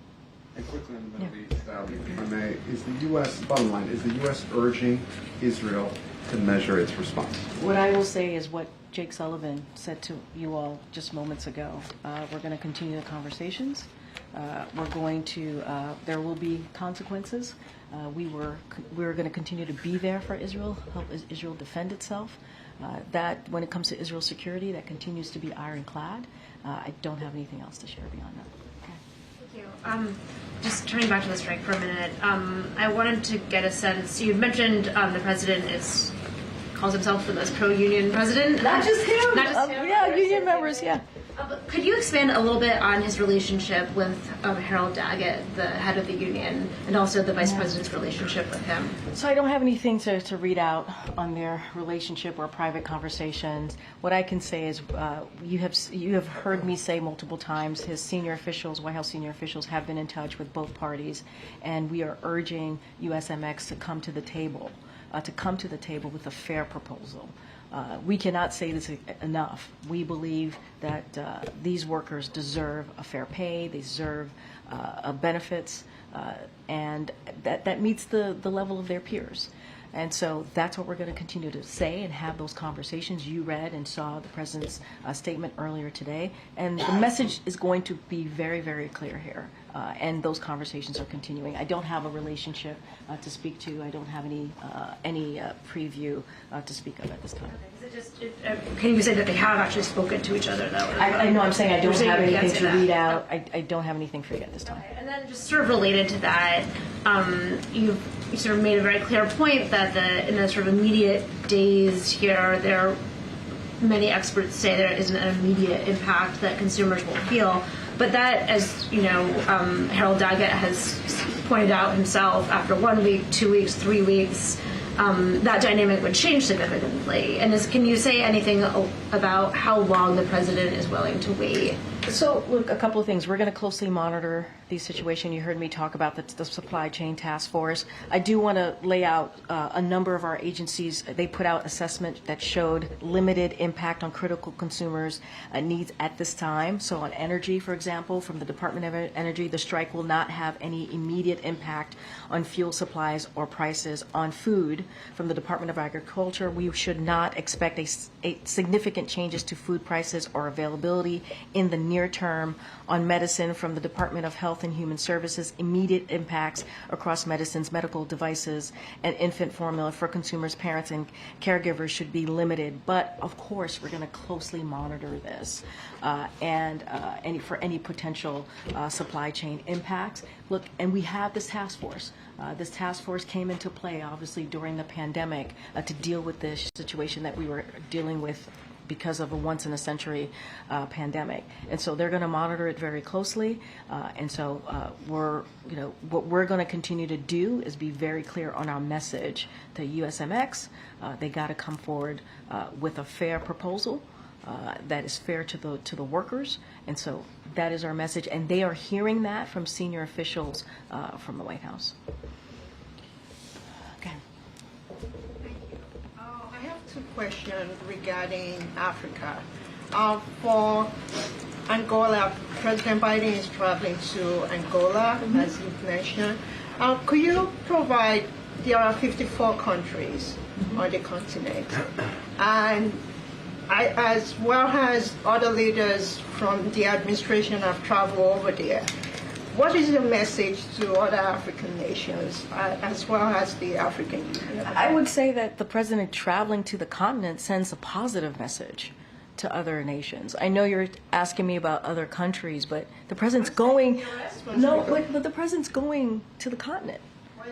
And quickly on the Middle East, if I may, is the U.S., bottom line, is the U.S. urging Israel to measure its response? What I will say is what Jake Sullivan said to you all just moments ago. We're going to continue the conversations. we're going to, there will be consequences. We're going to continue to be there for Israel, help Israel defend itself. That, when it comes to Israel's security, that continues to be ironclad. I don't have anything else to share beyond that. Thank you. Just turning back to the strike for a minute, I wanted to get a sense. You mentioned the president calls himself the most pro-union president. Not just him. Not just him. Yeah, union members. Yeah. But could you expand a little bit on his relationship with Harold Daggett, the head of the union, and also the vice president's relationship with him? So I don't have anything to read out on their relationship or private conversations. What I can say is you have heard me say multiple times his senior officials, White House senior officials, have been in touch with both parties, and we are urging USMX to come to the table with a fair proposal. We cannot say this enough. We believe that these workers deserve a fair pay, they deserve benefits, and that meets the level of their peers. And so that's what we're going to continue to say and have those conversations. You read and saw the president's statement earlier today, and the message is going to be very, very clear here. And those conversations are continuing. I don't have a relationship to speak to. I don't have any preview to speak of at this time. Can you say that they have actually spoken to each other, though? I know I'm saying I don't have anything to read out. I don't have anything for you at this time. Okay. And then just sort of related to that, you sort of made a very clear point that in the sort of immediate days here, many experts say there isn't an immediate impact that consumers will feel. But that, as you know, Harold Daggett has pointed out himself, after 1 week, 2 weeks, 3 weeks, that dynamic would change significantly. And can you say anything about how long the president is willing to wait? So, look, a couple of things. We're going to closely monitor the situation. You heard me talk about the supply chain task force. I do want to lay out a number of our agencies. They put out assessment that showed limited impact on critical consumers' needs at this time. So on energy, for example, from the Department of Energy, the strike will not have any immediate impact on fuel supplies or prices. On food, from the Department of Agriculture, we should not expect a significant changes to food prices or availability in the near term. On medicine, from the Department of Health and Human Services, immediate impacts across medicines, medical devices, and infant formula for consumers, parents, and caregivers should be limited. But of course, we're going to closely monitor this and any potential supply chain impacts. Look, and we have this task force. This task force came into play, obviously, during the pandemic to deal with this situation that we were dealing with because of a once-in-a-century pandemic. And so they're going to monitor it very closely. And so what we're going to continue to do is be very clear on our message to USMX. They got to come forward with a fair proposal that is fair to the workers. And so that is our message. And they are hearing that from senior officials from the White House. Okay. I have two questions regarding Africa. For Angola, President Biden is traveling to Angola, as you've mentioned. Could you provide, there are 54 countries on the continent, and as well as other leaders from the administration have traveled over there. What is the message to other African nations, as well as the African Union? I would say that the president traveling to the continent sends a positive message to other nations. I know you're asking me about other countries, but the president's going. No, but the president's going to the continent.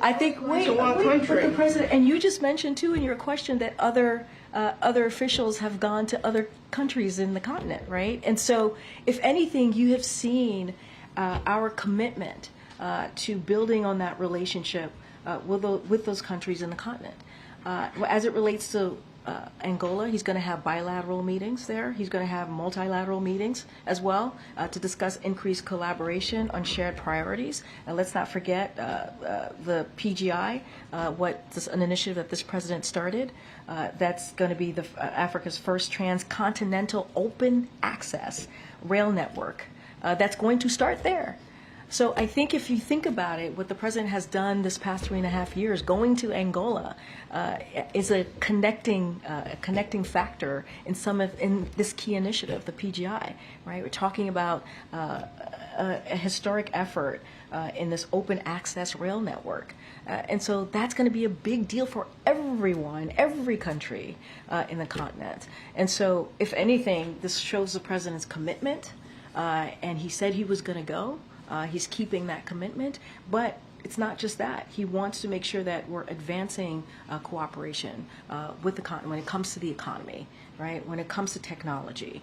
I think. Wait, but the president, and you just mentioned too in your question that other officials have gone to other countries in the continent, right? And so, if anything, you have seen our commitment to building on that relationship with those countries in the continent. As it relates to Angola, he's going to have bilateral meetings there. He's going to have multilateral meetings as well to discuss increased collaboration on shared priorities. And let's not forget the PGI, an initiative that this president started. That's going to be Africa's first transcontinental open access rail network. That's going to start there. So I think if you think about it, what the president has done this past 3.5 years, going to Angola, is a connecting factor in this key initiative, the PGI. Right? We're talking about a historic effort in this open access rail network. And so that's going to be a big deal for everyone, every country in the continent. And so, if anything, this shows the president's commitment. And he said he was going to go. He's keeping that commitment. But it's not just that. He wants to make sure that we're advancing cooperation with the continent when it comes to the economy, right? When it comes to technology.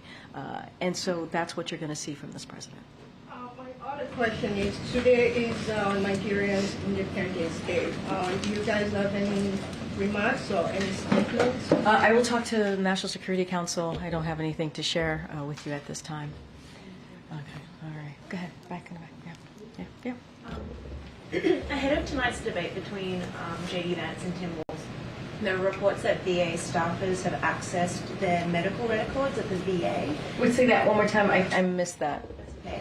And so that's what you're going to see from this president. My other question is, today is Nigeria's Independence Day. Do you guys have any remarks or any statements? I will talk to the National Security Council. I don't have anything to share with you at this time. Okay, all right. Go ahead, back in the back. Yeah. Ahead of tonight's debate between J.D. Vance and Tim Walz, There are reports that VA staffers have accessed their medical records at the VA. Would say that one more time. I missed that. Okay.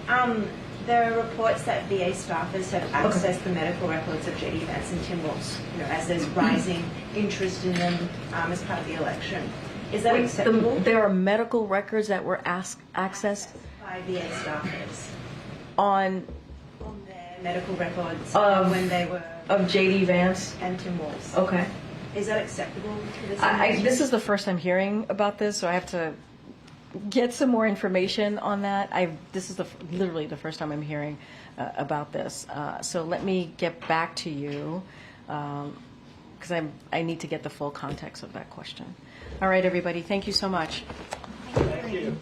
There are reports that VA staffers have accessed the medical records of J.D. Vance and Tim Walz, as there's rising interest in them as part of the election. Is that acceptable? There are medical records that were accessed by VA staffers on their medical records when they were of J.D. Vance and Tim Walz. Okay. Is that acceptable for this? This is the first I'm hearing about this, so I have to get some more information on that. This is literally the first time I'm hearing about this. So let me get back to you because I need to get the full context of that question. All right, everybody. Thank you so much. Thank you.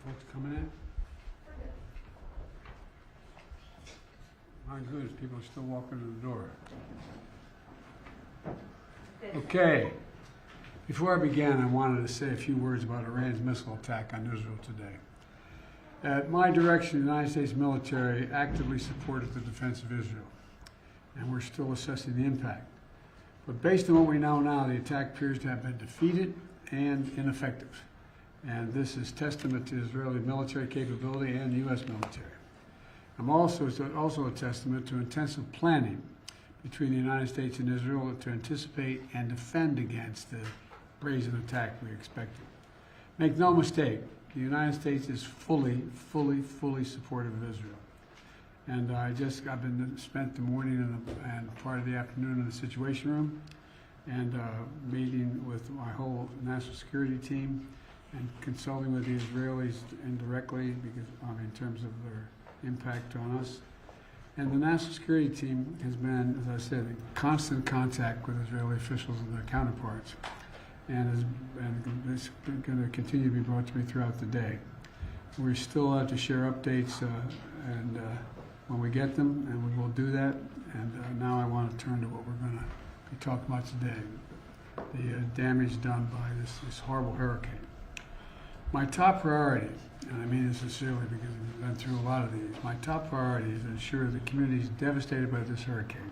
Folks coming in? My goodness, people are still walking to the door. Okay. Before I began, I wanted to say a few words about Iran's missile attack on Israel today. At my direction, the United States military actively supported the defense of Israel, and we're still assessing the impact. But based on what we know now, the attack appears to have been defeated and ineffective. And this is testament to Israeli military capability and U.S. military. It's also a testament to intensive planning between the United States and Israel to anticipate and defend against the brazen attack we expected. Make no mistake, the United States is fully supportive of Israel. And I've been spent the morning and part of the afternoon in the Situation Room and meeting with my whole national security team and consulting with the Israelis indirectly because in terms of their impact on us. And the national security team has been, as I said, in constant contact with Israeli officials and their counterparts, and is going to continue to be brought to me throughout the day. We still have to share updates when we get them, and we will do that. And now I want to turn to what we're going to be talking about today, the damage done by this horrible hurricane. My top priority, and I mean this sincerely because we've been through a lot of these, my top priority is to ensure that communities devastated by this hurricane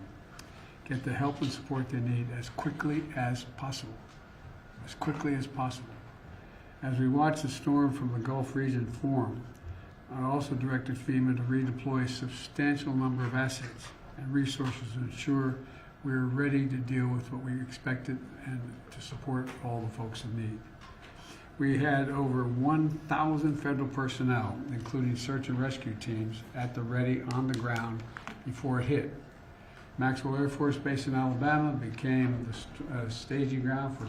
get the help and support they need as quickly as possible. As quickly as possible. As we watch the storm from the Gulf region form, I also directed FEMA to redeploy a substantial number of assets and resources to ensure we're ready to deal with what we expected and to support all the folks in need. We had over 1,000 federal personnel, including search and rescue teams, at the ready on the ground before it hit. Maxwell Air Force Base in Alabama became the staging ground for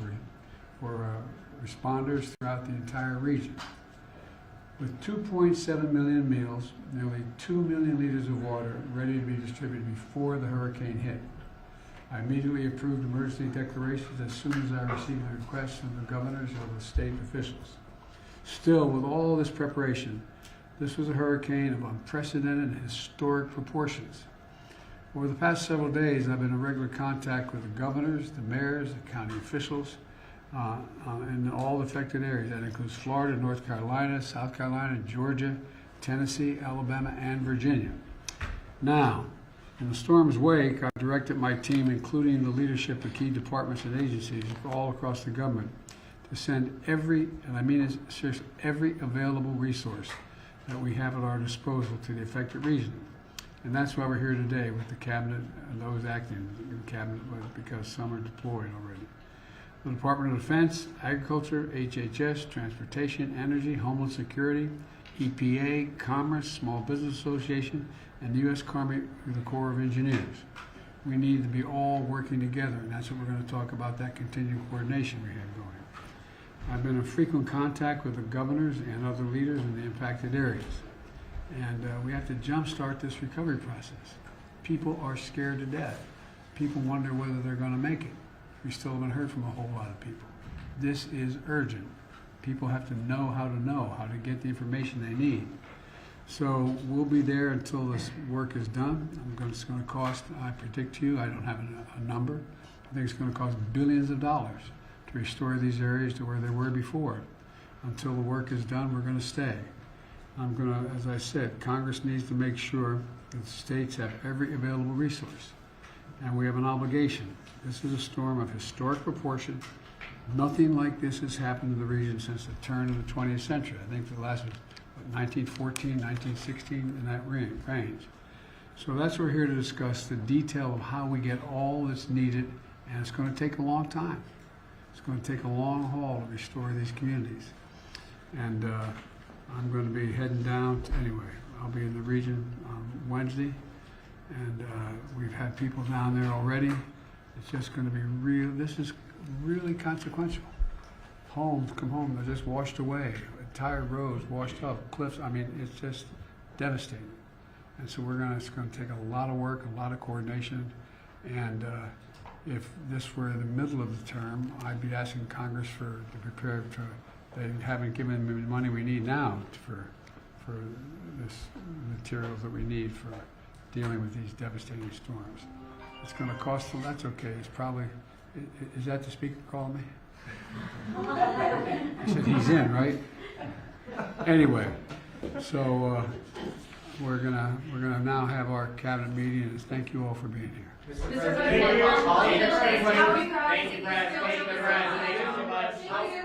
responders throughout the entire region. With 2.7 million meals, nearly 2 million liters of water ready to be distributed before the hurricane hit. I immediately approved emergency declarations as soon as I received the requests from the governors or the state officials. Still, with all this preparation, this was a hurricane of unprecedented and historic proportions. Over the past several days, I've been in regular contact with the governors, the mayors, the county officials, in all affected areas. That includes Florida, North Carolina, South Carolina, Georgia, Tennessee, Alabama, and Virginia. Now, in the storm's wake, I directed my team, including the leadership of key departments and agencies all across the government, to send every, and I mean it seriously, every available resource that we have at our disposal to the affected region. And that's why we're here today with the cabinet and those acting in the cabinet, because some are deployed already. The Department of Defense, Agriculture, HHS, Transportation, Energy, Homeland Security, EPA, Commerce, Small Business Association, and the U.S. Army through the Corps of Engineers. We need to be all working together, and that's what we're going to talk about, that continued coordination we have going. I've been in frequent contact with the governors and other leaders in the impacted areas, and we have to jumpstart this recovery process. People are scared to death. People wonder whether they're going to make it. We still haven't heard from a whole lot of people. This is urgent. People have to know how to get the information they need. So we'll be there until this work is done. It's going to cost, I predict to you, I don't have a number. I think it's going to cost billions of dollars to restore these areas to where they were before. Until the work is done, we're going to stay. I'm going to, as I said, Congress needs to make sure that the states have every available resource. And we have an obligation. This is a storm of historic proportion. Nothing like this has happened in the region since the turn of the 20th century. I think the last was 1914, 1916, in that range. So that's what we're here to discuss, the detail of how we get all that's needed, and it's going to take a long time. It's going to take a long haul to restore these communities. And I'm going to be heading down, anyway, I'll be in the region on Wednesday, and we've had people down there already. It's just going to be real, this is really consequential. Homes come home, they're just washed away. Entire roads washed up, cliffs, I mean, it's just devastating. And so it's going to take a lot of work, a lot of coordination. And if this were in the middle of the term, I'd be asking Congress to prepare They haven't given me the money we need now for this materials that we need for dealing with these devastating storms. It's going to cost them. That's okay. It's probably. Is that the speaker calling me? He said he's in, right? Anyway, so we're gonna now have our cabinet meeting, and thank you all for being here. Mr. President, thank you, Brad.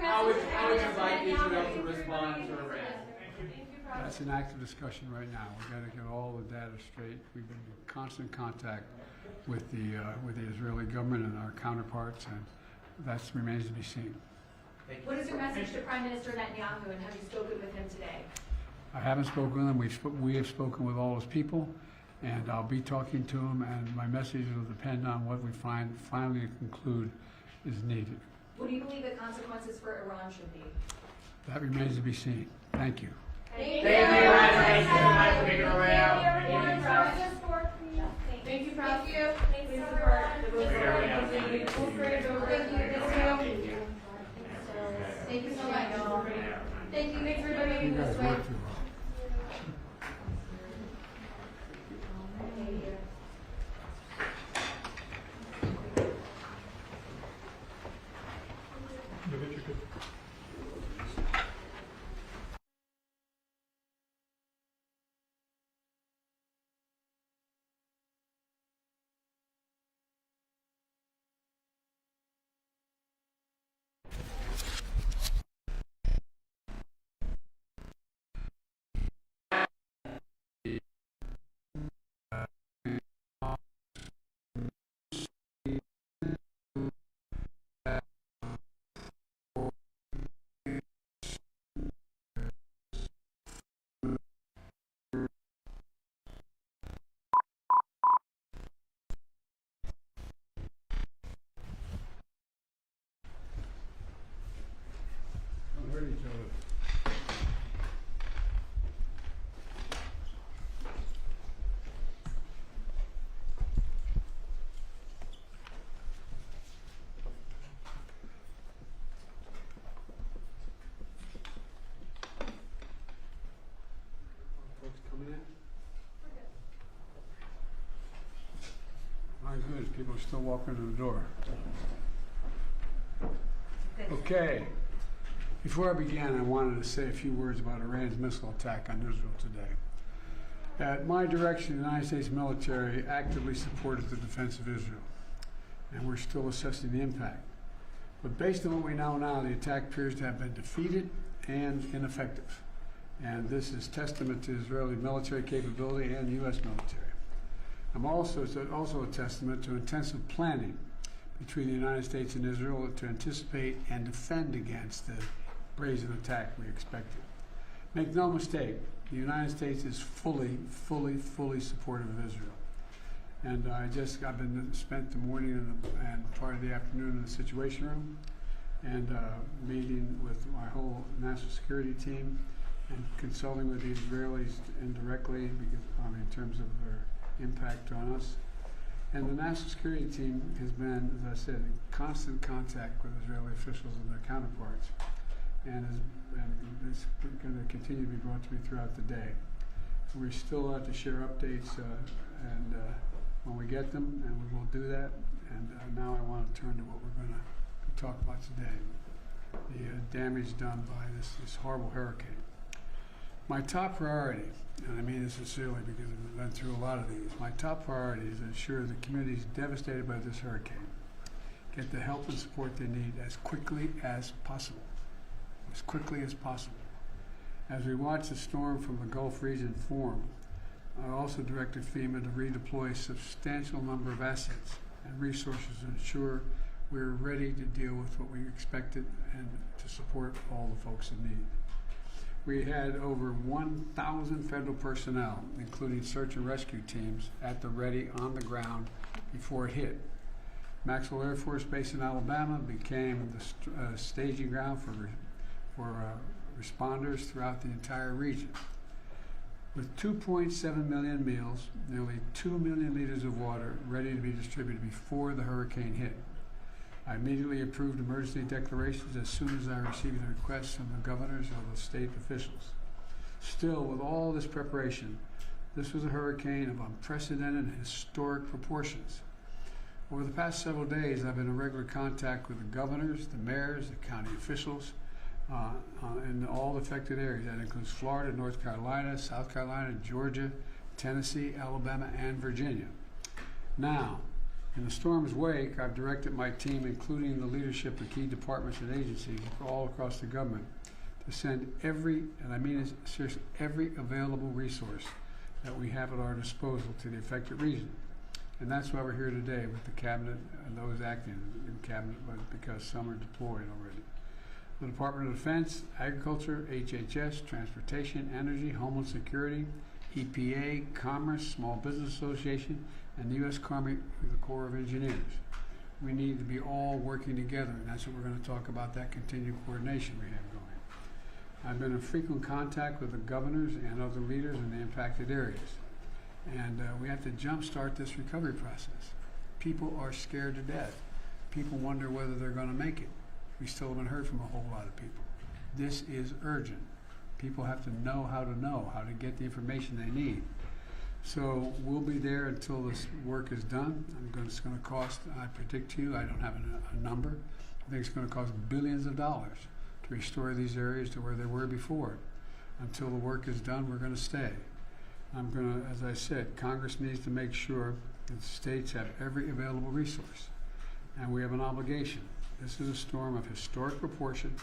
How would you like Israel to respond to Iran? That's an active discussion right now. We've got to get all the data straight. We've been in constant contact with the Israeli government and our counterparts, and that remains to be seen. What is your message to Prime Minister Netanyahu, and have you spoken with him today? I haven't spoken with him. We have spoken with all his people, and I'll be talking to him, and my message will depend on what we finally conclude is needed. What do you believe the consequences for Iran should be? That remains to be seen. Thank you. Thank you. Thank you. Thank you so much for being around. Thank you, Prof. Thank you. Thank you. Thank you so much. Thank you. Thanks for bringing You this guys way. work too well. Hurt each other. Folks coming in? My goodness, people are still walking to the door. Okay. Before I began, I wanted to say a few words about Iran's missile attack on Israel today. At my direction, the United States military actively supported the defense of Israel, and we're still assessing the impact. But based on what we know now, the attack appears to have been defeated and ineffective. And this is testament to Israeli military capability and U.S. military. It's also a testament to intensive planning between the United States and Israel to anticipate and defend against the brazen attack we expected. Make no mistake, the United States is fully supportive of Israel. And I've been spent the morning and part of the afternoon in the Situation Room, and meeting with my whole national security team and consulting with the Israelis indirectly because, in terms of their impact on us. And the national security team has been, as I said, in constant contact with Israeli officials and their counterparts, and it's going to continue to be brought to me throughout the day. We're still out to share updates, and when we get them, and we will do that. And now I want to turn to what we're going to talk about today, the damage done by this horrible hurricane. My top priority, and I mean this sincerely because I've been through a lot of these, my top priority is to ensure the communities devastated by this hurricane get the help and support they need as quickly as possible. As quickly as possible. As we watch the storm from the Gulf region form, I also directed FEMA to redeploy a substantial number of assets and resources to ensure we're ready to deal with what we expected and to support all the folks in need. We had over 1,000 federal personnel, including search and rescue teams, at the ready on the ground before it hit. Maxwell Air Force Base in Alabama became the staging ground for responders throughout the entire region. With 2.7 million meals, nearly 2 million liters of water ready to be distributed before the hurricane hit. I immediately approved emergency declarations as soon as I received the requests from the governors or the state officials. Still, with all this preparation, this was a hurricane of unprecedented and historic proportions. Over the past several days, I've been in regular contact with the governors, the mayors, the county officials in all affected areas. That includes Florida, North Carolina, South Carolina, Georgia, Tennessee, Alabama, and Virginia. Now, in the storm's wake, I've directed my team, including the leadership of key departments and agencies all across the government, to send every, and I mean this seriously, every available resource that we have at our disposal to the affected region. And that's why we're here today with the cabinet and those acting in cabinet, because some are deployed already. The Department of Defense, Agriculture, HHS, Transportation, Energy, Homeland Security, EPA, Commerce, Small Business Association, and the U.S. Army, the Corps of Engineers. We need to be all working together, and that's what we're going to talk about, that continued coordination we have going. I've been in frequent contact with the governors and other leaders in the impacted areas. And we have to jumpstart this recovery process. People are scared to death. People wonder whether they're going to make it. We still haven't heard from a whole lot of people. This is urgent. People have to know how to get the information they need. So we'll be there until this work is done. It's going to cost, I predict to you, I don't have a number. I think it's going to cost billions of dollars to restore these areas to where they were before. Until the work is done, we're going to stay. I'm going to, as I said, Congress needs to make sure that the states have every available resource. And we have an obligation. This is a storm of historic proportion.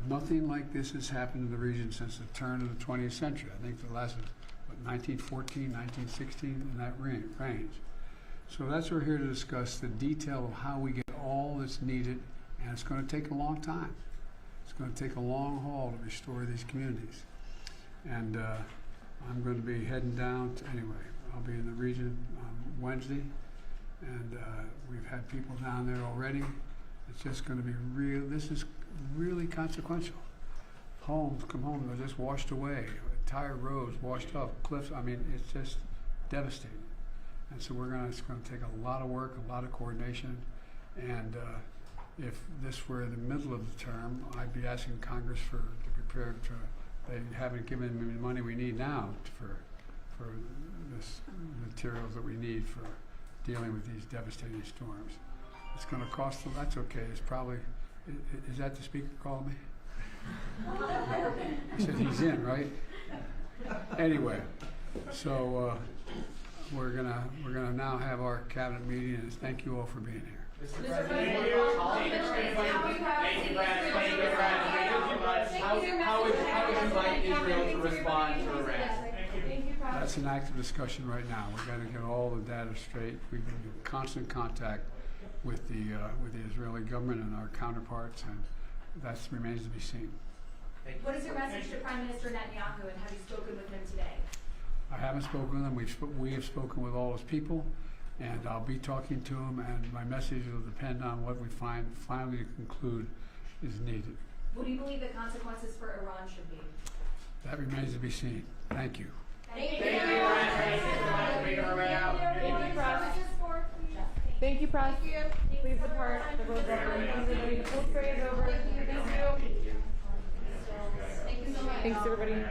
Nothing like this has happened in the region since the turn of the 20th century. I think the last was, what, 1914, 1916, in that range. So that's what we're here to discuss, the detail of how we get all that's needed, and it's going to take a long time. It's going to take a long haul to restore these communities. And I'm going to be heading down to, anyway, I'll be in the region on Wednesday, and we've had people down there already. It's just going to be real, this is really consequential. Homes come home, they're just washed away, entire roads washed up, cliffs, I mean, it's just devastating. And so it's going to take a lot of work, a lot of coordination, and if this were the middle of the term, I'd be asking Congress to prepare to. They haven't given me the money we need now for this materials that we need for dealing with these devastating storms. It's going to cost them. That's okay. It's probably. Is that the speaker calling me? He said he's in, right? Anyway, so we're gonna now have our cabinet meeting, and thank you all for being here. Mr. President, thank you, Brad. Thank you very much. How would you invite Israel to respond to Iran? That's an active discussion right now. We've got to get all the data straight. We've been in constant contact with the Israeli government and our counterparts, and that remains to be seen. What is your message to Prime Minister Netanyahu, and have you spoken with him today? I haven't spoken with him. We have spoken with all his people, and I'll be talking to him, and my message will depend on what we finally conclude is needed. What do you believe the consequences for Iran should be? That remains to be seen. Thank you. Thank you, Press. Thank you, Press. Please depart. The road everybody. The full tray is over. Thank you. Thanks, everybody.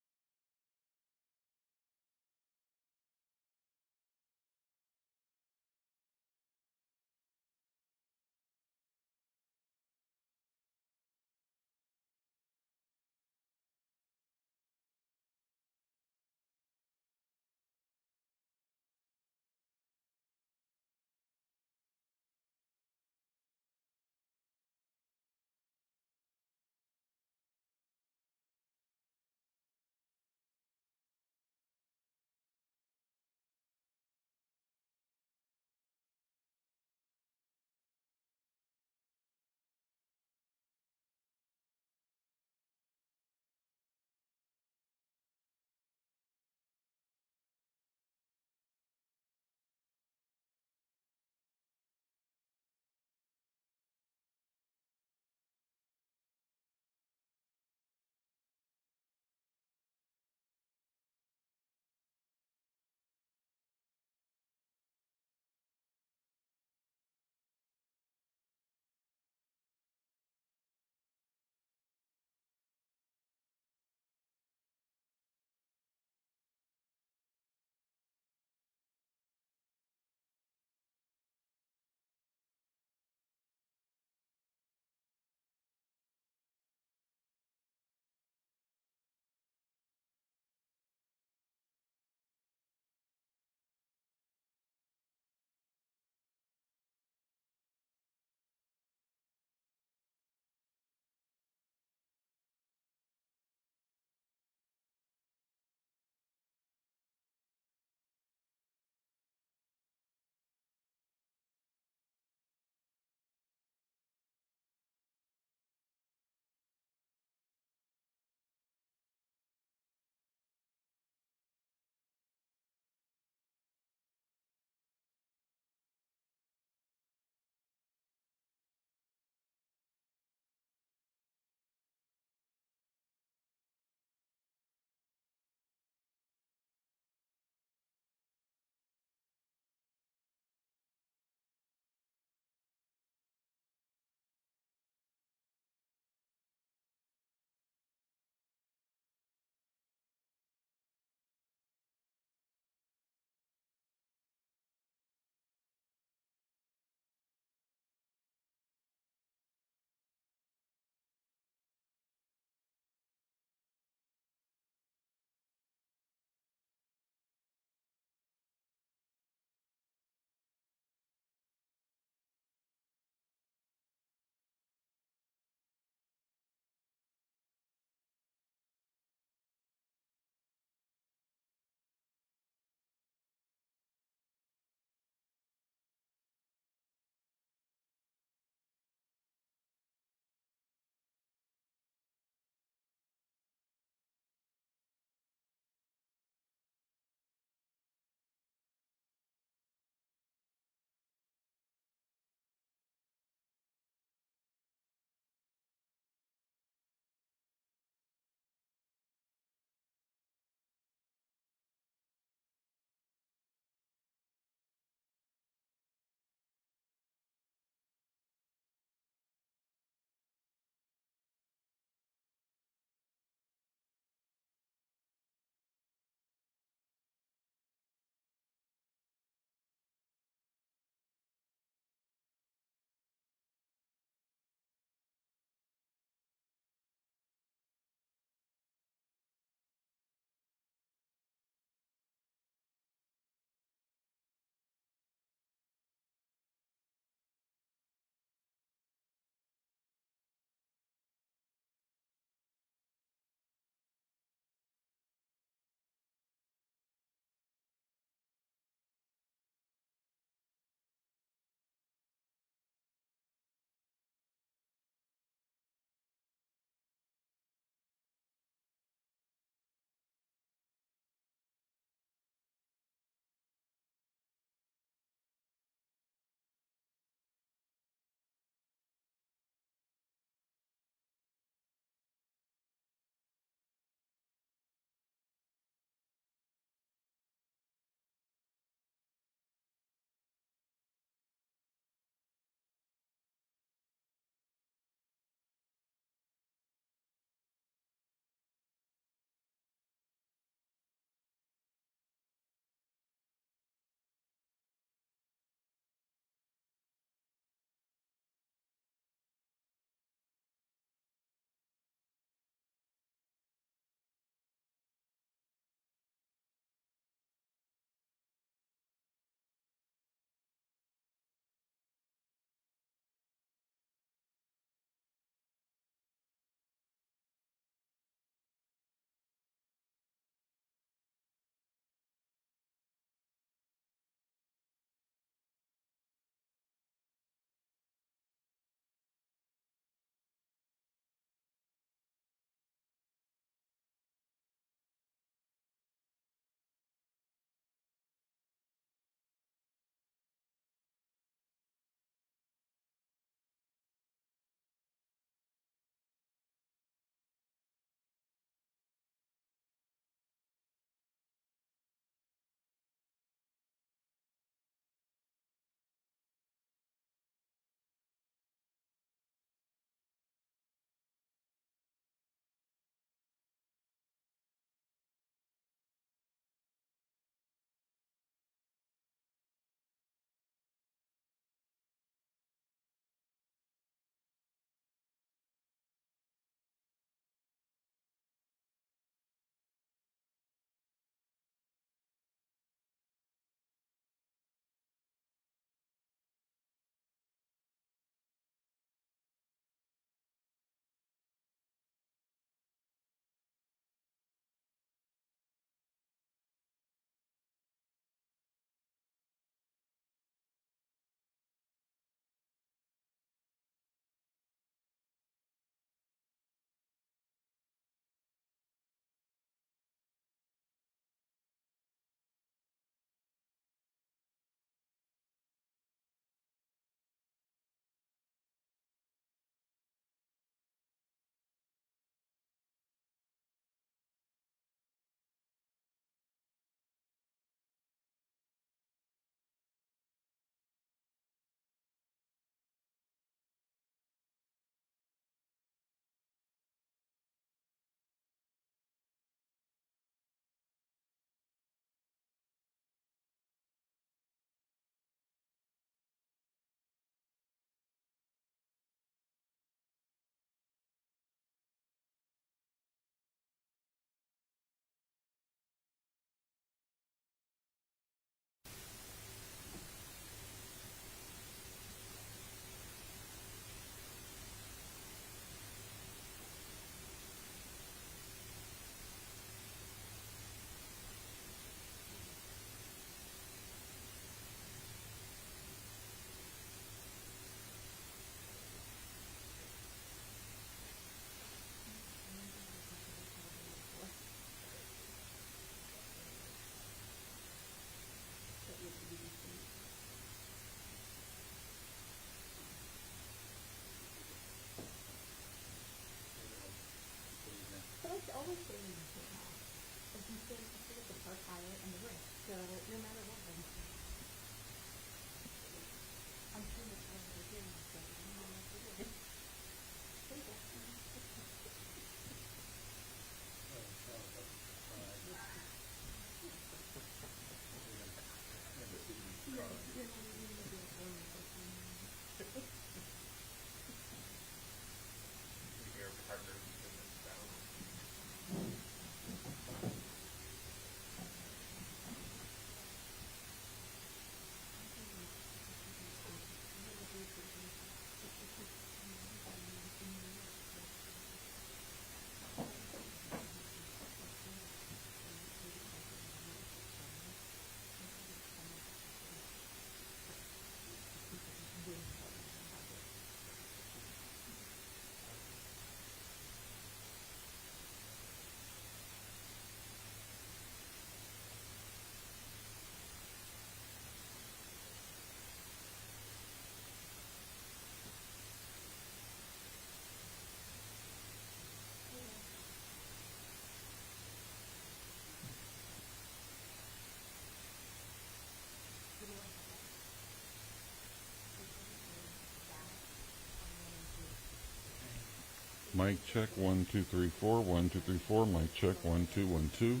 Mic check 1 2 3 4 1 2 3 4. Mic check 1 2 1 2.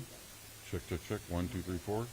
Check 1 2 3 4.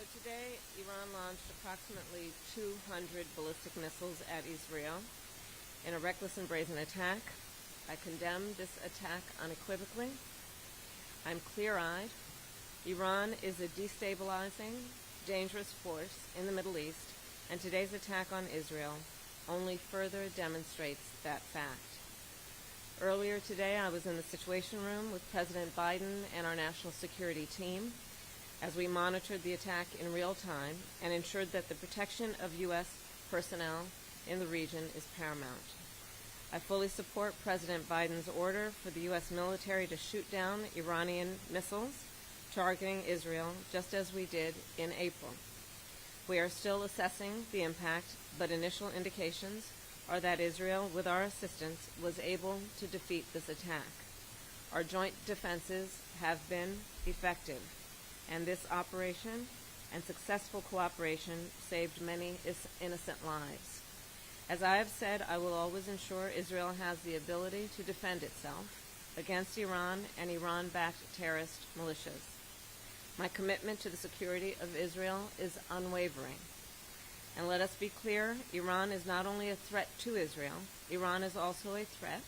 So today, Iran launched approximately 200 ballistic missiles at Israel in a reckless and brazen attack. I condemn this attack unequivocally. I'm clear-eyed. Iran is a destabilizing, dangerous force in the Middle East, and today's attack on Israel only further demonstrates that fact. Earlier today, I was in the Situation Room with President Biden and our national security team as we monitored the attack in real time and ensured that the protection of U.S. personnel in the region is paramount. I fully support President Biden's order for the U.S. military to shoot down Iranian missiles targeting Israel, just as we did in April. We are still assessing the impact, but initial indications are that Israel, with our assistance, was able to defeat this attack. Our joint defenses have been effective, and this operation and successful cooperation saved many innocent lives. As I have said, I will always ensure Israel has the ability to defend itself against Iran and Iran-backed terrorist militias. My commitment to the security of Israel is unwavering. And let us be clear, Iran is not only a threat to Israel, Iran is also a threat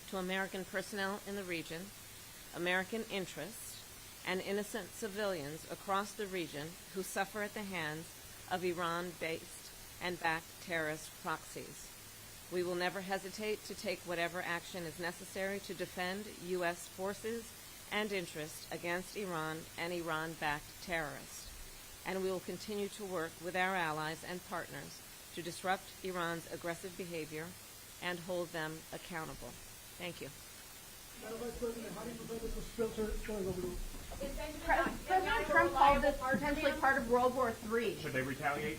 to American personnel in the region, American interests, and innocent civilians across the region who suffer at the hands of Iran-based and backed terrorist proxies. We will never hesitate to take whatever action is necessary to defend U.S. forces and interests against Iran and Iran-backed terrorists. And we will continue to work with our allies and partners to disrupt Iran's aggressive behavior and hold them accountable. Thank you. Madam Vice President, how do you prevent this from spilling over to... President Trump called this potentially part of World War III. Should they retaliate?